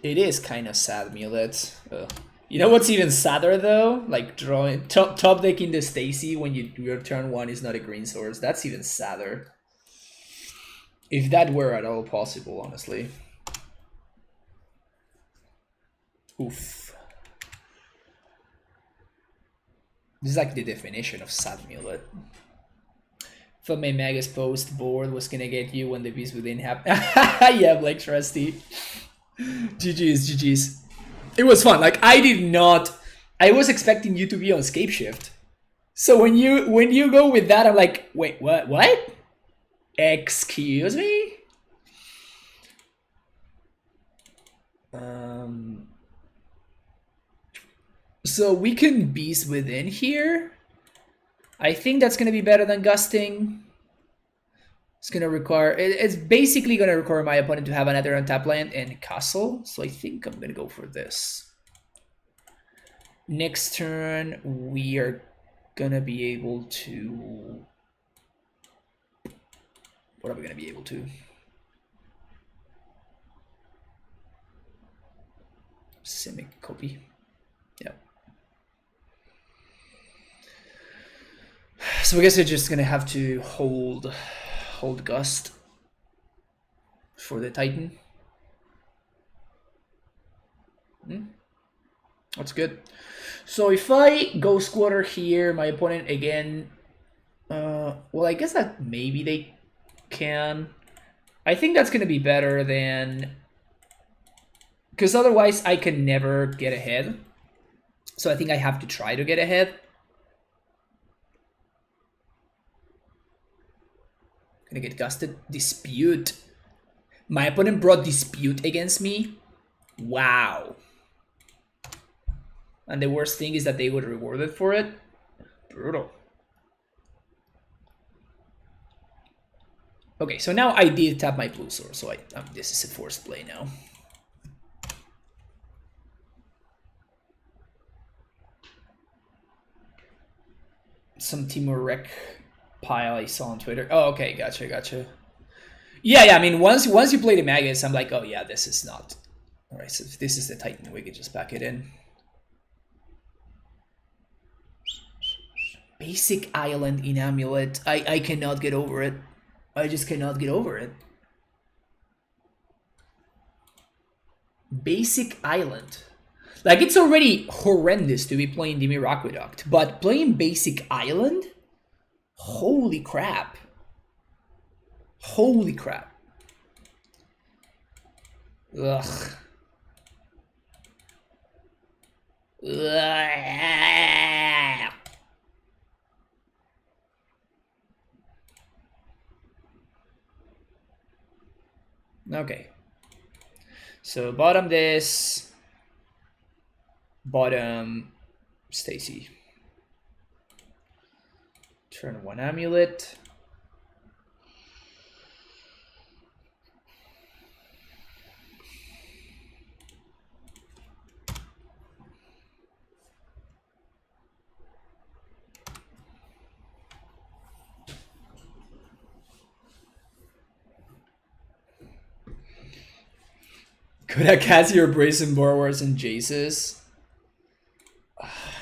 It is kind of sad, AmuLIT. You know what's even sadder though? Like drawing top decking the Stacy when your turn 1 is not a green source. That's even sadder. If that were at all possible, honestly. Oof. This is like the definition of sad AmuLIT. Thought my Magus post board was gonna get you when the Beast Within happened. Yeah, Blake Trusty. GG's. It was fun. Like I was expecting you to be on Scape Shift. So when you go with that, I'm like, wait, what? Excuse me? So we can Beast Within here. I think that's gonna be better than Gusting. It's gonna require. It's basically gonna require my opponent to have another untap land and castle. So I think I'm gonna go for this. Next turn we are gonna be able to. What are we gonna be able to? Simic copy. Yeah. So I guess we're just gonna have to hold Gust for the Titan. That's good. So if I go Squatter here, my opponent again. Well, I guess that maybe they can. I think that's gonna be better than. Because otherwise I can never get ahead. So I think I have to try to get ahead. Gonna get gusted. Dispute. My opponent brought Dispute against me. Wow. And the worst thing is that they would reward it for it. Brutal. Okay, so now I did tap my blue source, so this is a forced play now. Some Temur rec pile I saw on Twitter. Oh, okay, gotcha. Yeah. I mean, once you play the Magus, I'm like, oh yeah, this is not. All right, so if this is the Titan, we can just back it in. Basic Island in AmuLIT. I cannot get over it. I just cannot get over it. Basic Island. Like, it's already horrendous to be playing Dimir Aqueduct, but playing Basic Island? Holy crap. Holy crap. Ugh. Ugh. Okay. So bottom this. Bottom Stacy. Turn 1 AmuLIT. Could I cast your Brazen Borrowers and Jaces?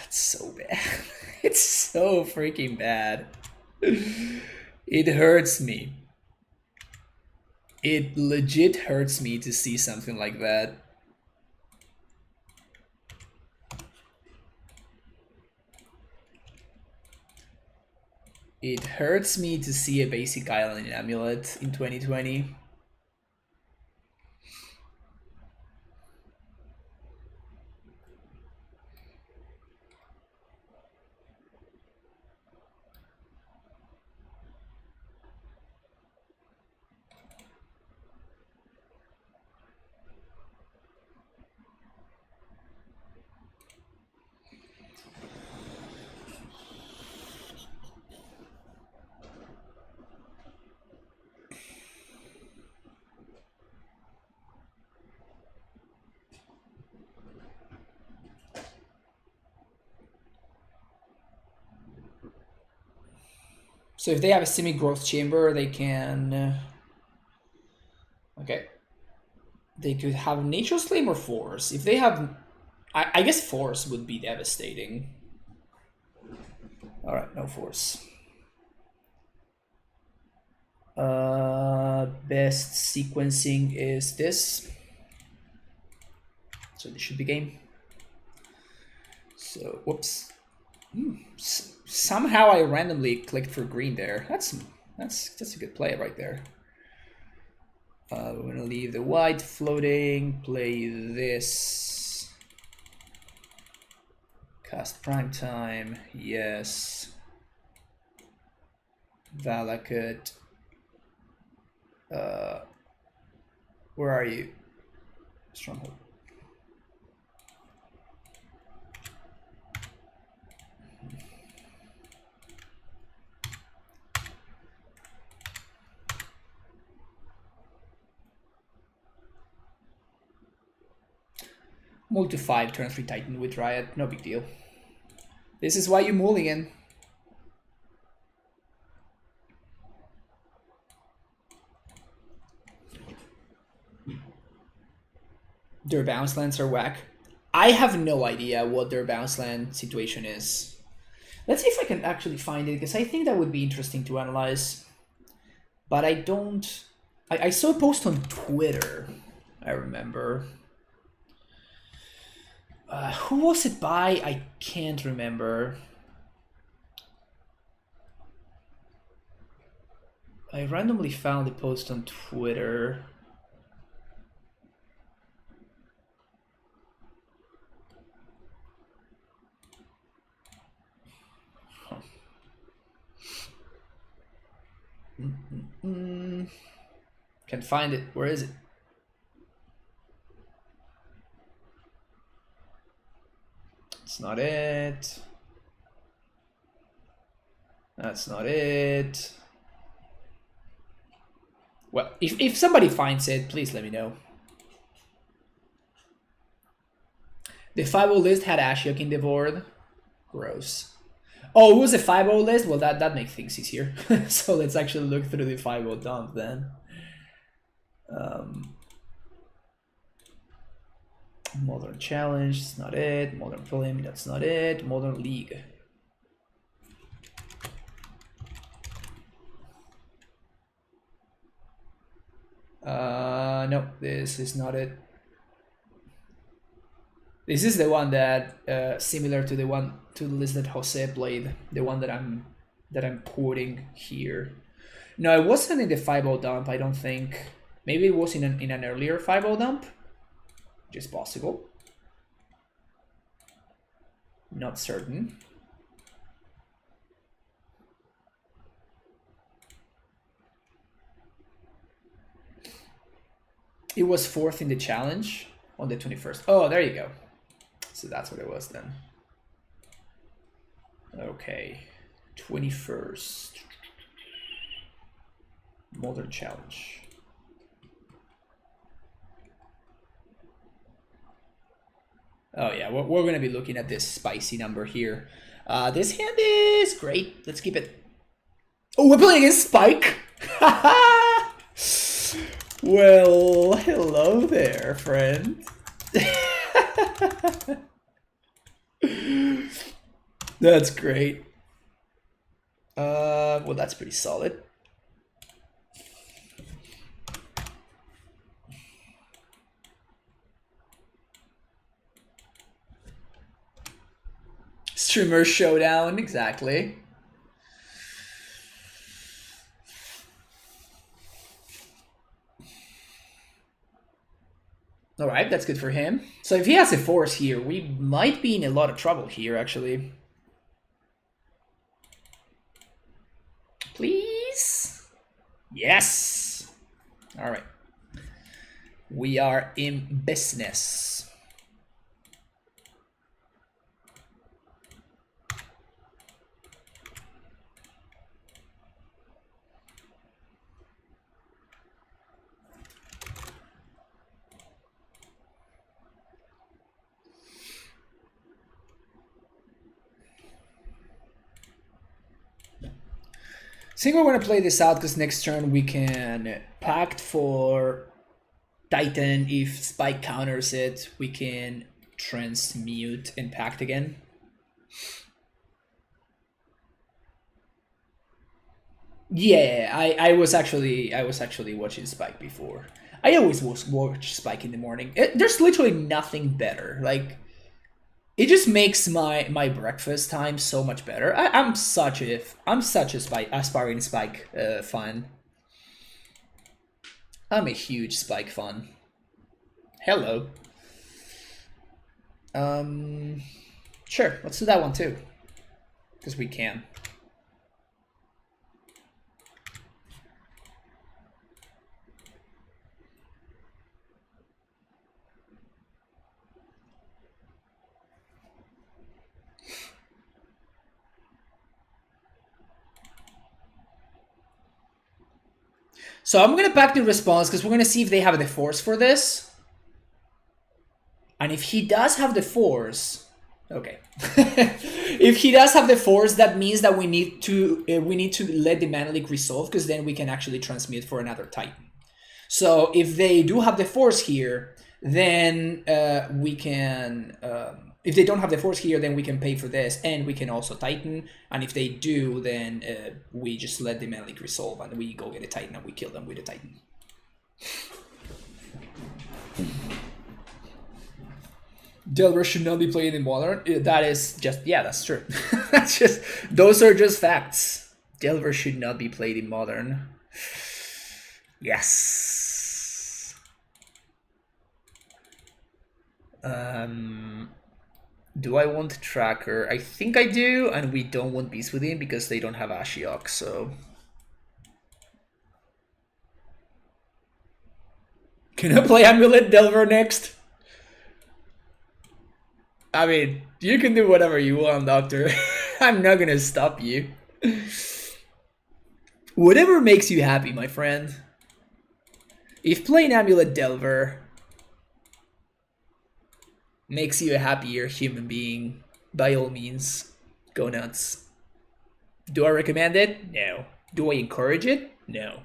It's so bad. It's so freaking bad. It hurts me. It legit hurts me to see something like that. It hurts me to see a basic island in AmuLIT in 2020. So if they have a semi-growth chamber, they can... okay. They could have Nature's Flame or Force. If they have... I guess Force would be devastating. Alright, no Force. Best sequencing is this. So this should be game. So, whoops. Somehow I randomly clicked for green there. That's a good play right there. We're gonna leave the white floating, play this. Cast prime time, yes. Valakut. Where are you? Stronghold. Multi 5, turn 3 Titan with Riot, no big deal. This is why you mulligan. Their bounce lands are whack. I have no idea what their bounce land situation is. Let's see if I can actually find it, because I think that would be interesting to analyze. But I don't... I saw a post on Twitter, I remember. Who was it by? I can't remember. I randomly found a post on Twitter. Huh. Can't find it. Where is it? That's not it. That's not it. Well, if somebody finds it, please let me know. The 5-0 list had Ashiok in the board. Gross. Oh, it was a 5-0 list? Well, that makes things easier. So let's actually look through the 5-0 dump then. Modern Challenge, that's not it. Modern Prelim, that's not it. Modern League. No, this is not it. This is the one that similar to the list that Jose played, the one that I'm quoting here. No, it wasn't in the 5-0 dump, I don't think. Maybe it was in an earlier 5-0 dump. Just possible. Not certain. It was 4th in the challenge on the 21st. Oh, there you go. So that's what it was then. Okay. 21st. Modern Challenge. Oh yeah, we're going to be looking at this spicy number here. This hand is great. Let's keep it. Oh, we're playing against Spike. Well, hello there, friend. That's great. Well, that's pretty solid. Streamer showdown, exactly. All right, that's good for him. So if he has a force here, we might be in a lot of trouble here, actually. Please? Yes! All right. We are in business. I think we're going to play this out because next turn we can pact for Titan. If Spike counters it, we can transmute and pact again. Yeah, I was actually watching Spike before. I always watch Spike in the morning. There's literally nothing better. Like, it just makes my breakfast time so much better. I'm such a aspiring Spike fan. I'm a huge Spike fan. Hello. Sure, let's do that one too, because we can. So I'm gonna pack the response because we're gonna see if they have the force for this. And if he does have the force, okay. If he does have the force, that means that we need to let the Mana Leak resolve, because then we can actually transmute for another Titan. So if they do have the force here, then we can. If they don't have the force here, then we can pay for this, and we can also Titan. And if they do, then we just let the Mana Leak resolve, and we go get a Titan, and we kill them with a Titan. Delver should not be played in Modern. That is just, yeah, that's true. That's just, those are just facts. Delver should not be played in Modern. Yes. Do I want Tracker? I think I do, and we don't want Beast Within because they don't have Ashiok, so. Can I play AmuLIT Delver next? I mean, you can do whatever you want, Doctor. I'm not gonna stop you. Whatever makes you happy, my friend. If playing AmuLIT Delver makes you a happier human being, by all means, go nuts. Do I recommend it? No. Do I encourage it? No.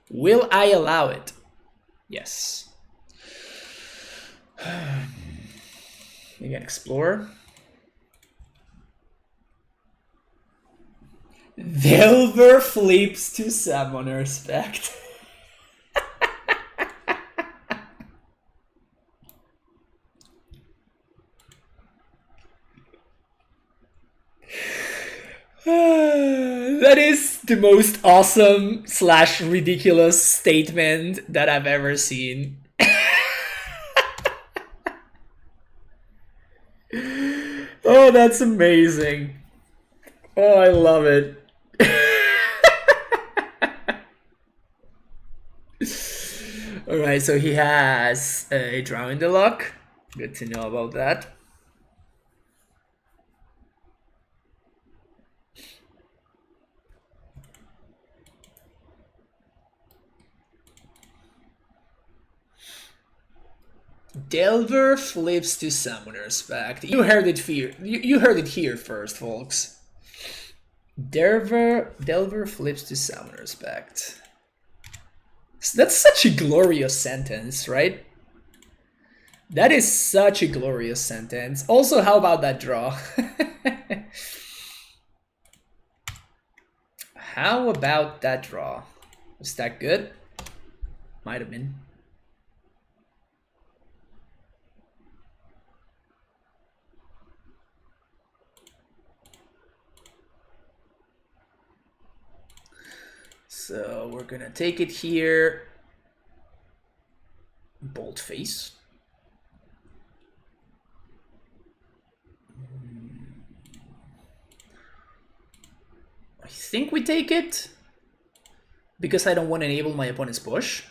Will I allow it? Yes. Maybe an Explorer. Delver flips to Summoner Spect. That is the most awesome / ridiculous statement that I've ever seen. Oh, that's amazing. Oh, I love it. Alright, so he has a Drow in the lock. Good to know about that. Delver flips to Summoner's Pact. You heard it here. You heard it here first, folks. Delver flips to Summoner's Pact. That's such a glorious sentence, right? That is such a glorious sentence. Also, how about that draw? How about that draw? Was that good? Might have been. So we're gonna take it here. Bold face. I think we take it because I don't want to enable my opponent's push.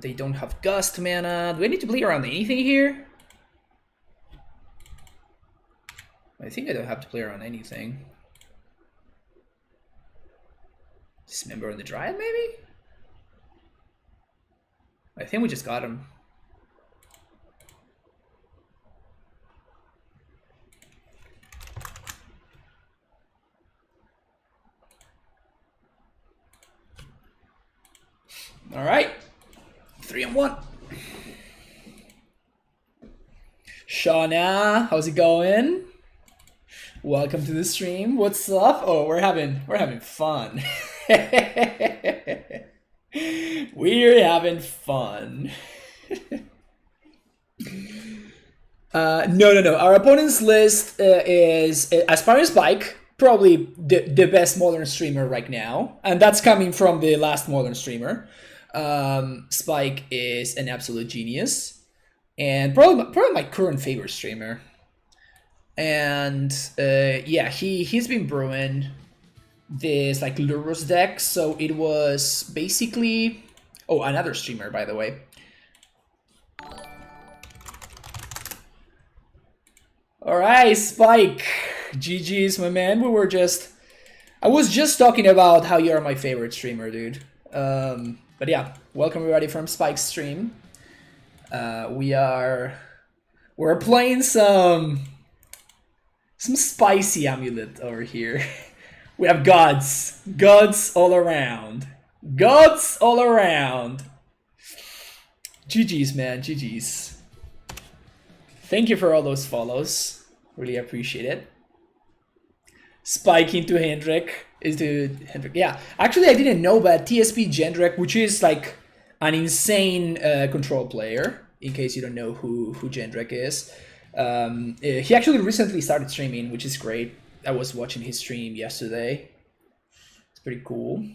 They don't have Gust mana. Do I need to play around anything here? I think I don't have to play around anything. Dismember on the Dryad, maybe? I think we just got him. All right. 3-1. Shauna, how's it going? Welcome to the stream. What's up? Oh, we're having fun. We're having fun. No. Our opponent's list is Aspiring Spike, probably the best modern streamer right now, and that's coming from the last modern streamer. Spike is an absolute genius, and probably my current favorite streamer. And yeah, he's been brewing this like Lurrus deck, so it was basically another streamer, by the way. All right, Spike, GG's, my man. I was just talking about how you're my favorite streamer, dude. But yeah, welcome everybody from Spike's stream. We're playing some spicy AmuLIT over here. We have gods all around, gods all around. GG's, man, GG's. Thank you for all those follows. Really appreciate it. Spike into Hendrik. Yeah, actually I didn't know, but TSP Jendrik, which is like an insane control player, in case you don't know who Jendrik is. He actually recently started streaming, which is great. I was watching his stream yesterday. It's pretty cool.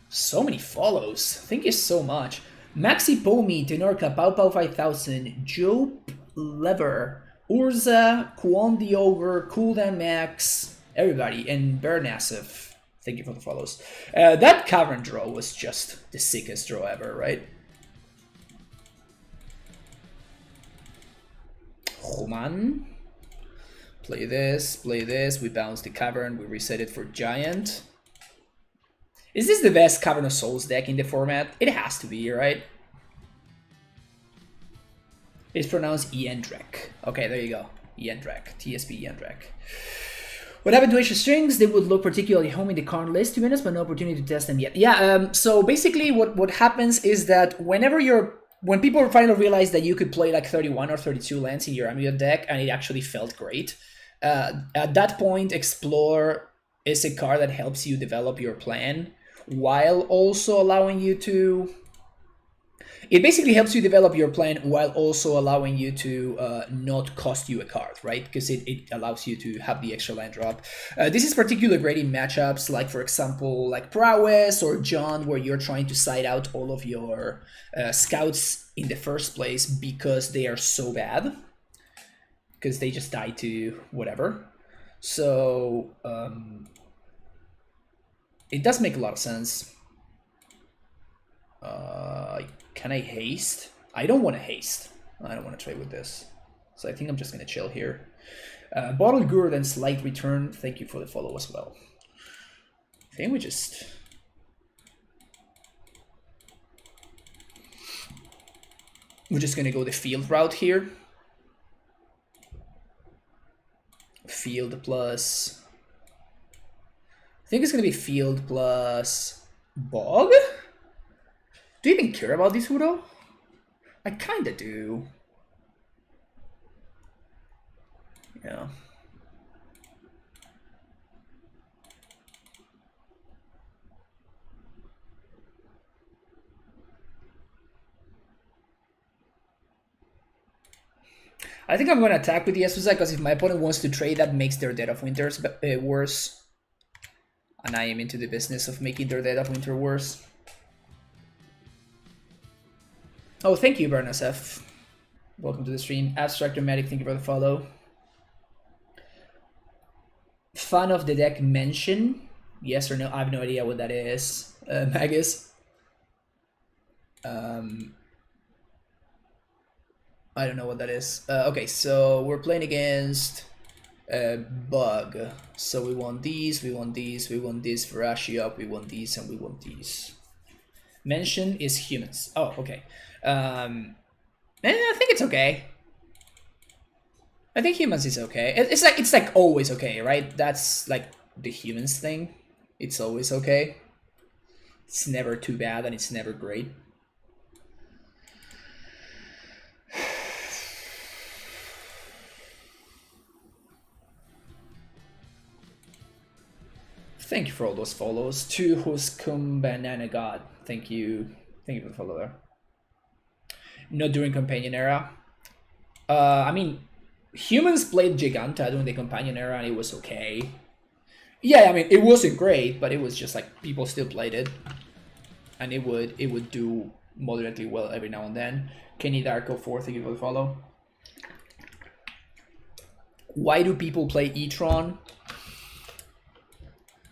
So many follows. Thank you so much. Maxi Pomi, Tenorka, Pau Pau 5000, Jope Lever, Urza, Kwon the Ogre, Cooldown Max, everybody, and Bernassif. Thank you for the follows. That Cavern draw was just the sickest draw ever, right? Human. Play this, we bounce the Cavern, we reset it for Giant. Is this the best Cavern of Souls deck in the format? It has to be, right? It's pronounced Yendrek. Okay, there you go. Yendrek. TSP Yendrek. What happened to Ancient Strings? They would look particularly home in the current list, to be honest, but no opportunity to test them yet. Yeah, so basically what happens is that when people finally realize that you could play like 31 or 32 lands in your AmuLIT deck, and it actually felt great, at that point, Explore is a card that helps you develop your plan, while also allowing you to... It basically helps you develop your plan while also allowing you to not cost you a card, right? Because it allows you to have the extra land drop. This is particularly great in matchups like, for example, like Prowess or John, where you're trying to side out all of your scouts in the first place because they are so bad. Because they just die to whatever. So it does make a lot of sense. Can I haste? I don't want to haste. I don't want to trade with this. So I think I'm just going to chill here. Bottle Guru, then Slight Return. Thank you for the follow as well. think we're just gonna go the field route here. Field plus, I think it's gonna be field plus bog. Do you even care about this Huro? I kinda do. Yeah. I think I'm going to attack with the Esposai because if my opponent wants to trade, that makes their Dead of Winters worse. And I am into the business of making their Dead of Winter worse. Oh, thank you, Bernasef. Welcome to the stream. Abstract Dramatic, thank you for the follow. Fan of the deck mention? Yes or no? I have no idea what that is. Magus? I don't know what that is. Okay, so we're playing against Bug. So we want these, we want these, we want this, Verashi up, we want these, and we want these. Mention is humans. Oh, okay. I think it's okay. I think humans is okay. It's like always okay, right? That's like the humans thing. It's always okay. It's never too bad and it's never great. Thank you for all those follows. To Huskum Banana God. Thank you. Thank you for the follow there. Not during Companion Era. I mean, humans played Giganta during the Companion Era and it was okay. Yeah, I mean, it wasn't great, but it was just like people still played it. And it would do moderately well every now and then. Kenny Darko 4, thank you for the follow. Why do people play E-Tron?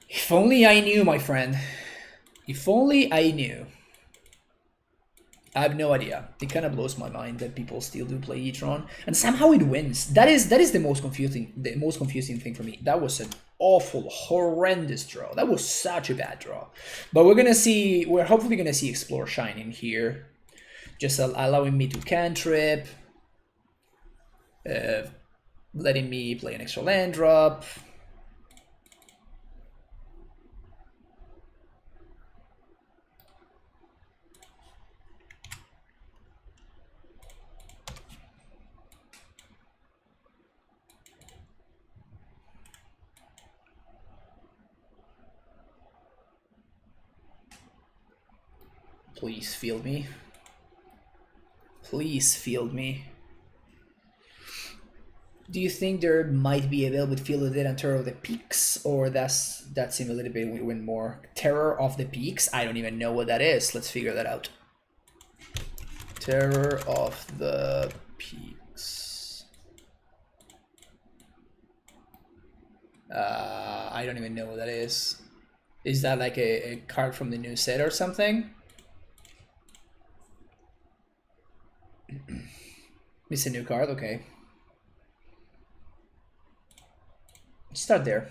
If only I knew, my friend. If only I knew. I have no idea. It kind of blows my mind that people still do play E-Tron, and somehow it wins. That is the most confusing thing for me. That was an awful, horrendous draw. That was such a bad draw. But we're hopefully gonna see Explore Shine in here, just allowing me to cantrip, letting me play an extra land drop. Please field me. Please field me. Do you think there might be available with Field of the Dead and Terror of the Peaks, or that seems a little bit win more? Terror of the Peaks? I don't even know what that is. Let's figure that out. Terror of the Peaks. I don't even know what that is. Is that like a card from the new set or something? It's a new card, okay. Start there.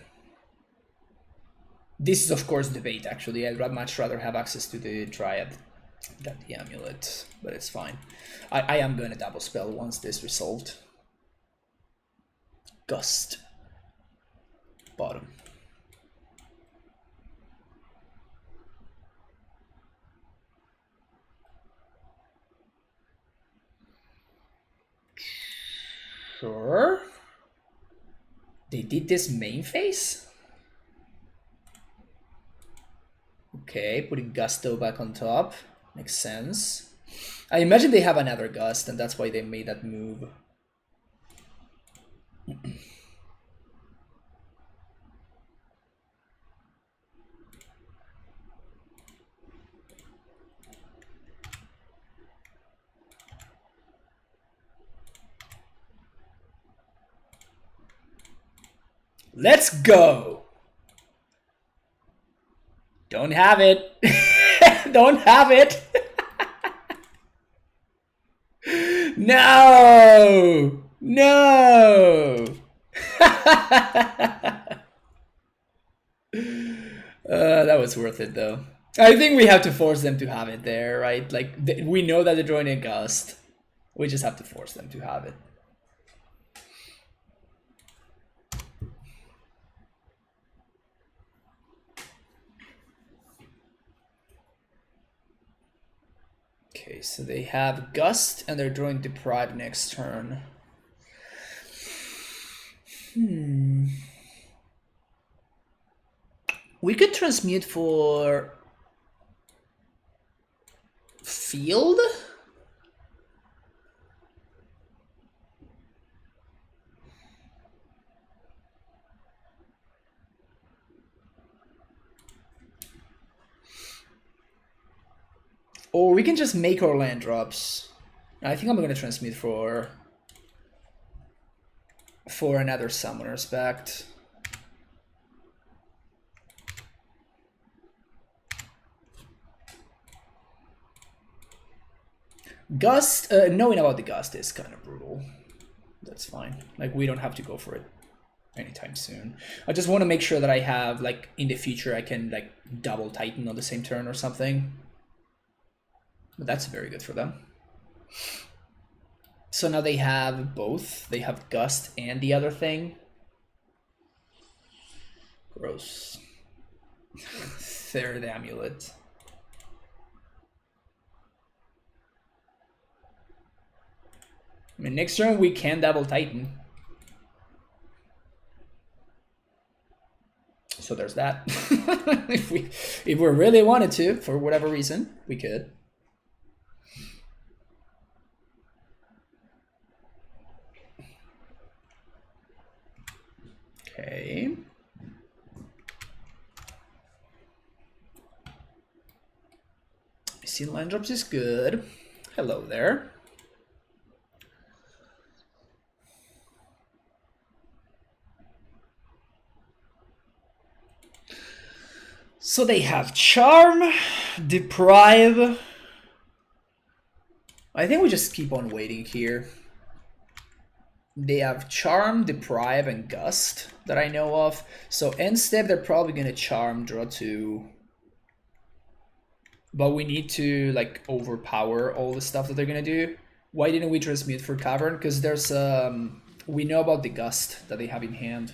This is of course debate actually. I'd much rather have access to the Dryad than the Amulet, but it's fine. I am gonna double spell once this resolved. Gust. Bottom. Sure. They did this main phase? Okay, putting Gusto back on top. Makes sense. I imagine they have another Gust and that's why they made that move. Let's go! Don't have it. Don't have it. No! No! That it's worth it though. I think we have to force them to have it there, right? Like, we know that they're drawing a Gust. We just have to force them to have it. Okay, so they have Gust and they're drawing Deprive next turn. We could transmute for Field? Or we can just make our land drops. I think I'm gonna transmute for another Summoner's Pact. Gust, knowing about the Gust is kind of brutal. That's fine. Like, we don't have to go for it anytime soon. I just want to make sure that I have, like, in the future I can, like, double Titan on the same turn or something. But that's very good for them. So now they have both. They have Gust and the other thing. Gross. Third AmuLIT. I mean, next turn we can double Titan. So there's that. if we really wanted to, for whatever reason, we could. Okay. See, land drops is good. Hello there. So they have Charm, Deprive. I think we just keep on waiting here. They have Charm, Deprive, and Gust that I know of. So end step, they're probably going to Charm, draw 2. But we need to, like, overpower all the stuff that they're going to do. Why didn't we transmute for Cavern? Because there's, we know about the Gust that they have in hand.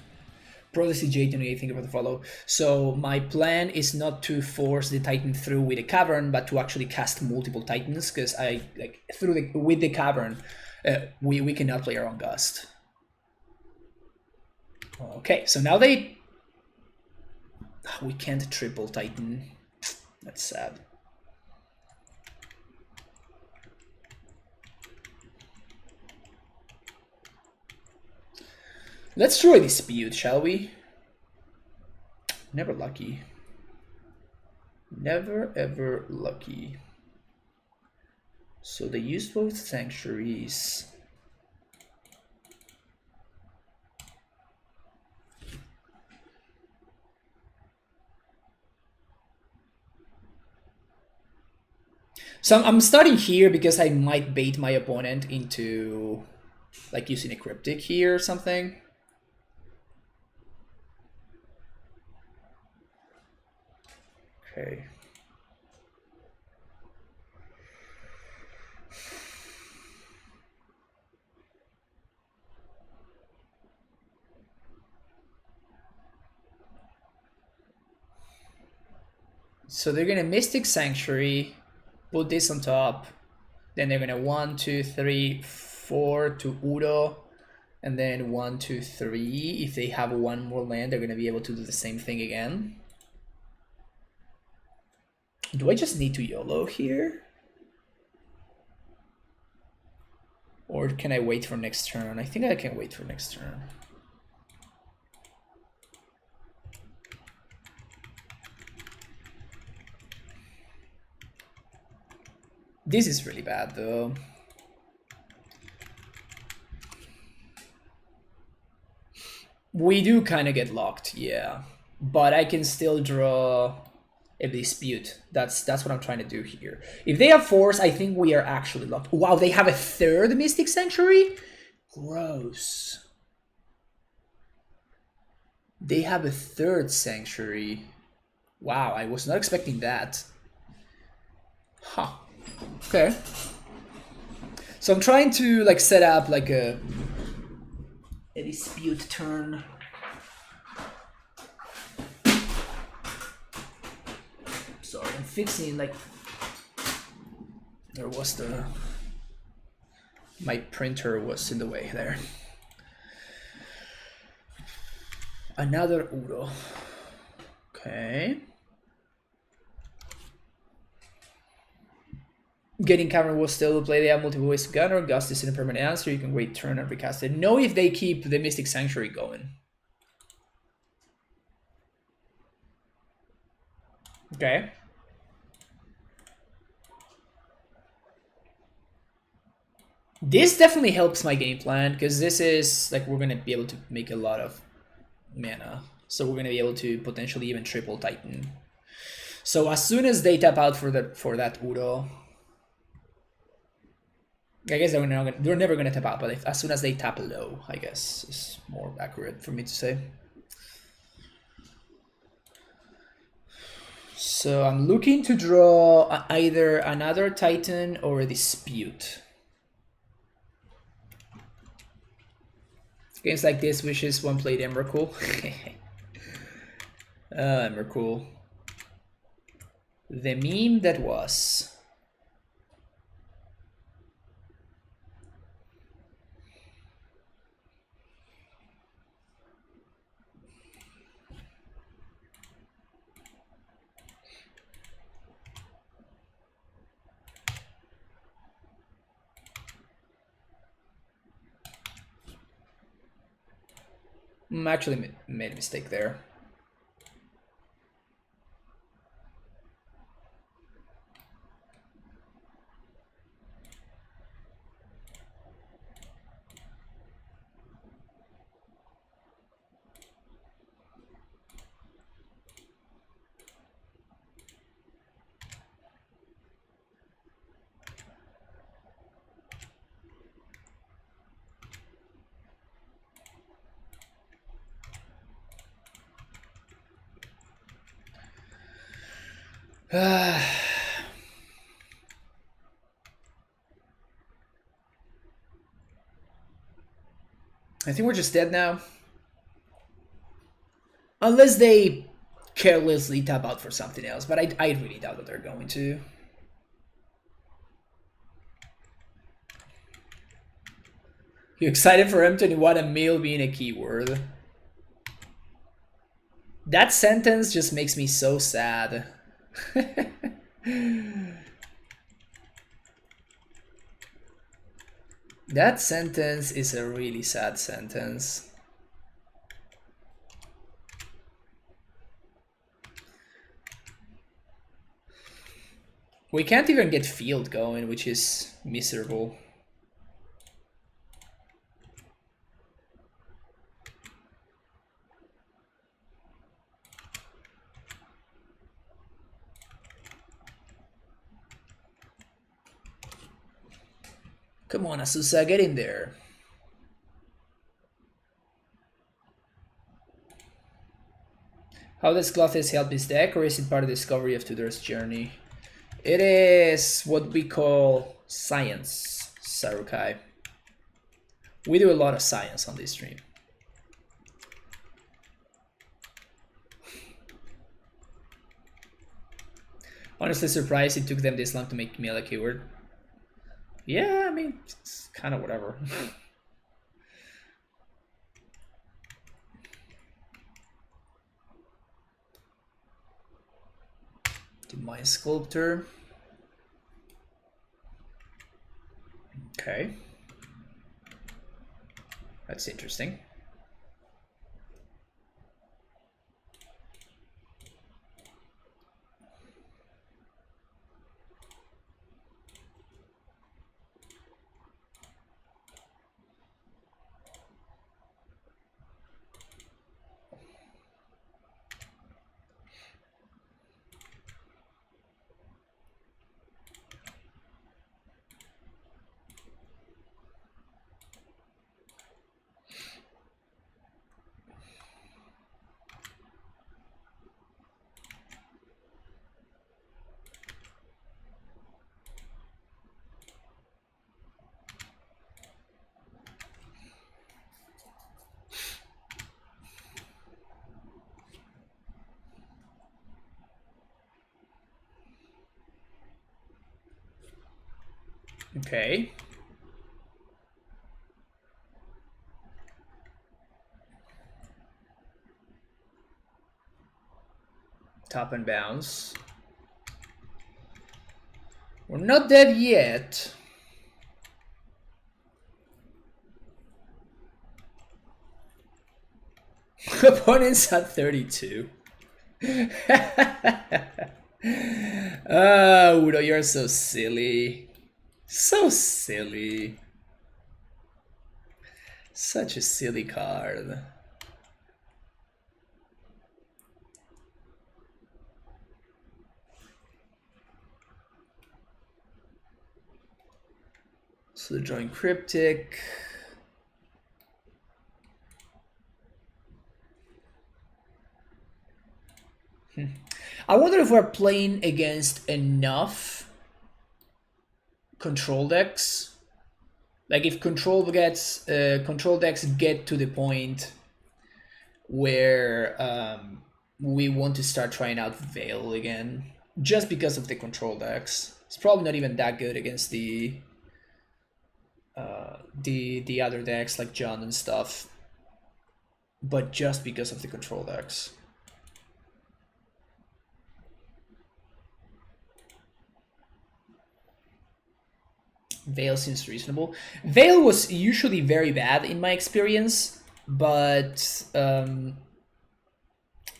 Prophecy J, anything about the follow. So my plan is not to force the Titan through with a Cavern, but to actually cast multiple Titans, because I, like, with the Cavern, we cannot play our own Gust. Okay, so now we can't triple Titan. That's sad. Let's try Dispute, shall we? Never lucky. Never ever lucky. So they used both Sanctuaries. So I'm starting here because I might bait my opponent into, like, using a Cryptic here or something. Okay. So they're gonna Mystic Sanctuary, put this on top, then they're gonna 1, 2, 3, 4 to Udo, and then 1, 2, 3. If they have one more land, they're gonna be able to do the same thing again. Do I just need to YOLO here? Or can I wait for next turn? I think I can wait for next turn. This is really bad though. We do kind of get locked, yeah. But I can still draw a Dispute. That's what I'm trying to do here. If they have Force, I think we are actually locked. Wow, they have a third Mystic Sanctuary? Gross. They have a third Sanctuary. Wow, I was not expecting that. Huh. Okay. So I'm trying to like set up like a dispute turn. Sorry, I'm fixing like there was the my printer was in the way there. Another Uro. Okay. Getting Cameron will still play. They have multiple ways to gunner. Gust is in a permanent answer. You can wait turn and recast it. Know if they keep the Mystic Sanctuary going. Okay. This definitely helps my game plan because this is like we're gonna be able to make a lot of mana. So we're gonna be able to potentially even triple Titan. So as soon as they tap out for that Uro, I guess they're never gonna tap out, but as soon as they tap low, I guess is more accurate for me to say. So I'm looking to draw either another Titan or a Dispute. Games like this wishes one played Emrakul. Emrakul. The meme that was. Actually made a mistake there. I think we're just dead now. Unless they carelessly tap out for something else, but I really doubt that they're going to. You excited for M21 and meal being a keyword? That sentence just makes me so sad. That sentence is a really sad sentence. We can't even get field going, which is miserable. Come on, Asusa, get in there. How does Clothes help his deck, or is it part of the discovery of Tudor's journey? It is what we call science, Sarukai. We do a lot of science on this stream. Honestly surprised it took them this long to make me a keyword. Yeah, I mean, it's kind of whatever. Do my sculptor. Okay. That's interesting. Okay. Top and bounce. We're not dead yet. Opponents at 32. Udo, you're so silly. So silly. Such a silly card. So drawing Cryptic. I wonder if we're playing against enough control decks. Like if control decks get to the point where we want to start trying out Veil again, just because of the control decks. It's probably not even that good against the other decks like John and stuff, but just because of the control decks. Veil seems reasonable. Veil was usually very bad in my experience, but I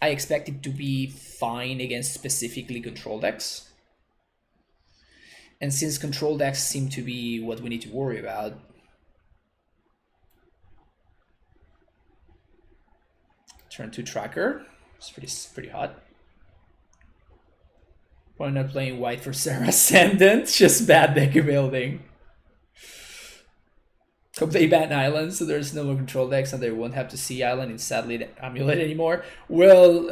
expect it to be fine against specifically control decks. And since control decks seem to be what we need to worry about, turn 2 tracker. It's pretty hot. Why not playing white for Sarah Ascendant? Just bad deck building. They ban islands, so there's no more control decks, and they won't have to see island. It's sadly the AmuLIT anymore. Well,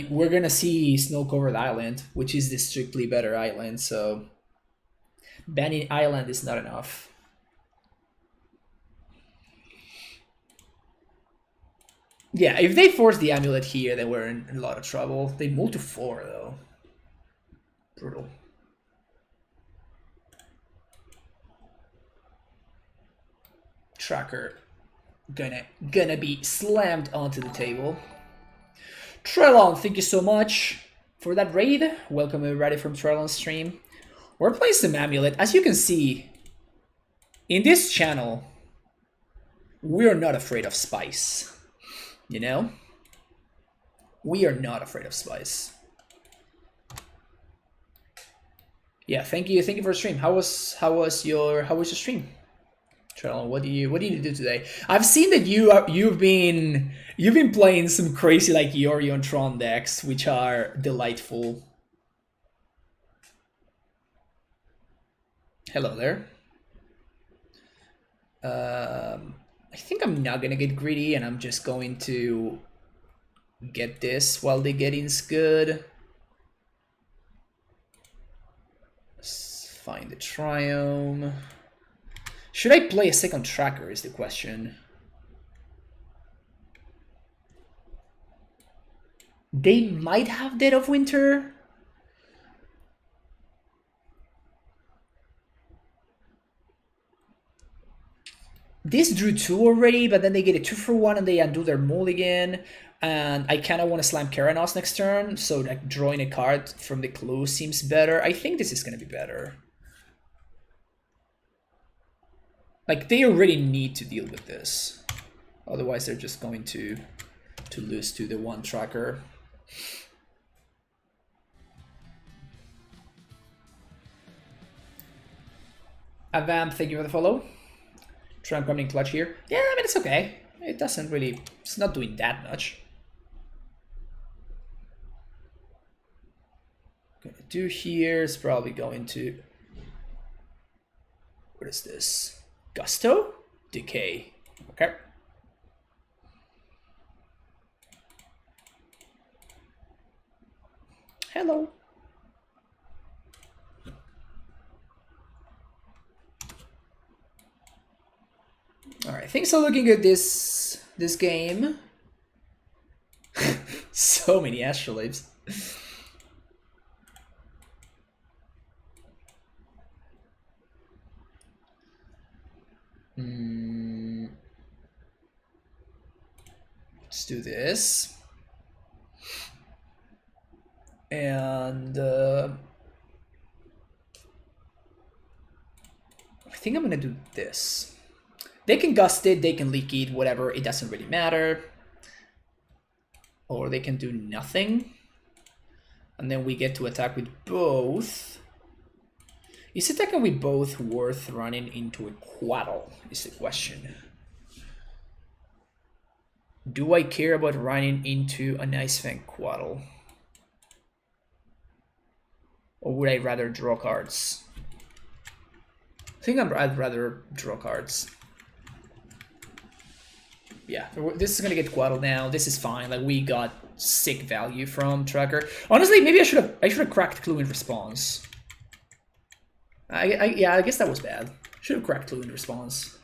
we're gonna see snow-covered island, which is the strictly better island. So banning island is not enough. Yeah, if they force the AmuLIT here, then we're in a lot of trouble. They move to 4 though. Brutal. Tracker gonna be slammed onto the table. Trellon, thank you so much for that raid. Welcome everybody from Trellon's stream. We're playing some AmuLIT. As you can see, in this channel, we're not afraid of spice. You know? We are not afraid of spice. Yeah, thank you for the stream. How was your stream? Trellon, what do you do today? I've seen that you've been playing some crazy like Yorion Tron decks, which are delightful. Hello there. I think I'm not gonna get greedy, and I'm just going to get this while the getting's good. Let's find the Triome. Should I play a second tracker is the question. They might have Dead of Winter. This drew 2 already, but then they get a 2-for-1 and they undo their mulligan. And I kind of want to slam Keranos next turn, so like drawing a card from the clue seems better. I think this is going to be better. Like, they already need to deal with this. Otherwise, they're just going to lose to the 1 tracker. Avamp, thank you for the follow. Trump coming clutch here. Yeah, I mean, it's okay. It doesn't really... It's not doing that much. Gonna do here is probably going to... What is this? Gusto? Decay. Okay. Hello. All right, things are looking good this game. So many astrolabes. Let's do this. And I think I'm gonna do this. They can gust it, they can leak it, whatever, it doesn't really matter. Or they can do nothing. And then we get to attack with both. Is attacking with both worth running into a Quaddle, is the question. Do I care about running into an Ice Fang Quaddle? Or would I rather draw cards? I think I'd rather draw cards. Yeah, this is gonna get Quaddle now. This is fine. Like, we got sick value from Tracker. Honestly, maybe I should have cracked Clue in response. Yeah, I guess that was bad. Should have cracked Clue in response.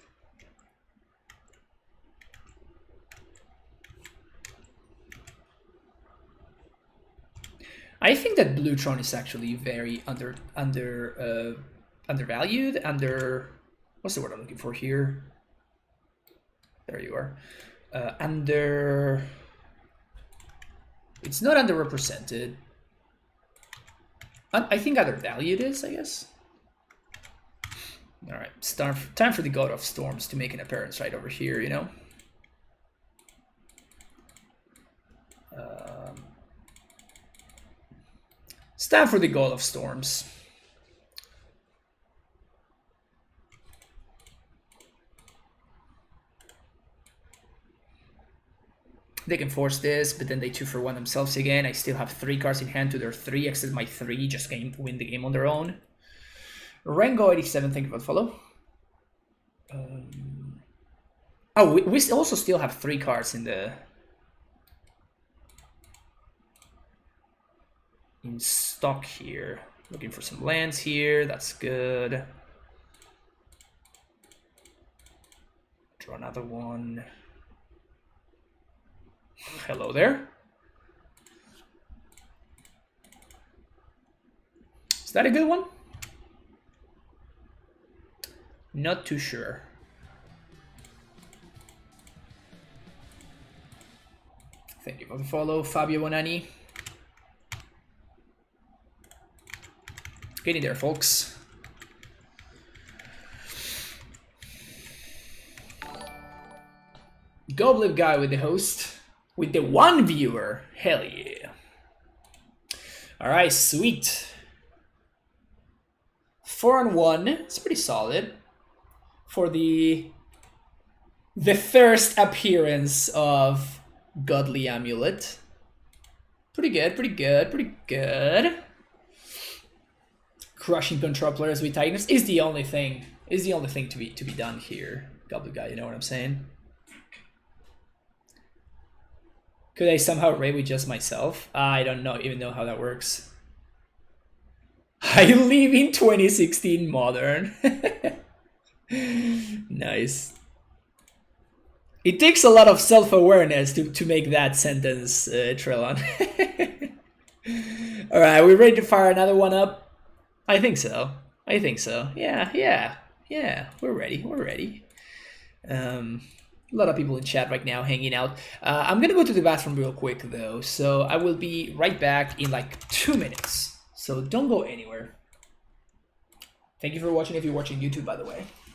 I think that Bluetron is actually very undervalued. What's the word I'm looking for here? There you are. It's not underrepresented. I think undervalued is, I guess. All right, time for the God of Storms to make an appearance right over here, you know? It's time for the God of Storms. They can force this, but then they 2-for-1 themselves again. I still have 3 cards in hand to their 3, except my 3 just win the game on their own. Rango87, thank you for the follow. Oh, we also still have 3 cards in stock here. Looking for some lands here, that's good. Draw another one. Hello there. Is that a good one? Not too sure. Thank you for the follow, Fabio Bonani. Get in there, folks. Goblin guy with the host. With the 1 viewer. Hell yeah. Alright, sweet. 4-1. It's pretty solid. For the first appearance of Godly AmuLIT. Pretty good, pretty good, pretty good. Crushing control players with Titans is the only thing to be done here. Goblin guy, you know what I'm saying? Could I somehow raid with just myself? I don't even know how that works. I live in 2016 modern. Nice. It takes a lot of self-awareness to make that sentence, Trellon. Alright, we ready to fire another one up? I think so. I think so. Yeah. We're ready. A lot of people in chat right now hanging out. I'm gonna go to the bathroom real quick though, so I will be right back in like 2 minutes. So don't go anywhere. Thank you for watching if you're watching YouTube, by the way.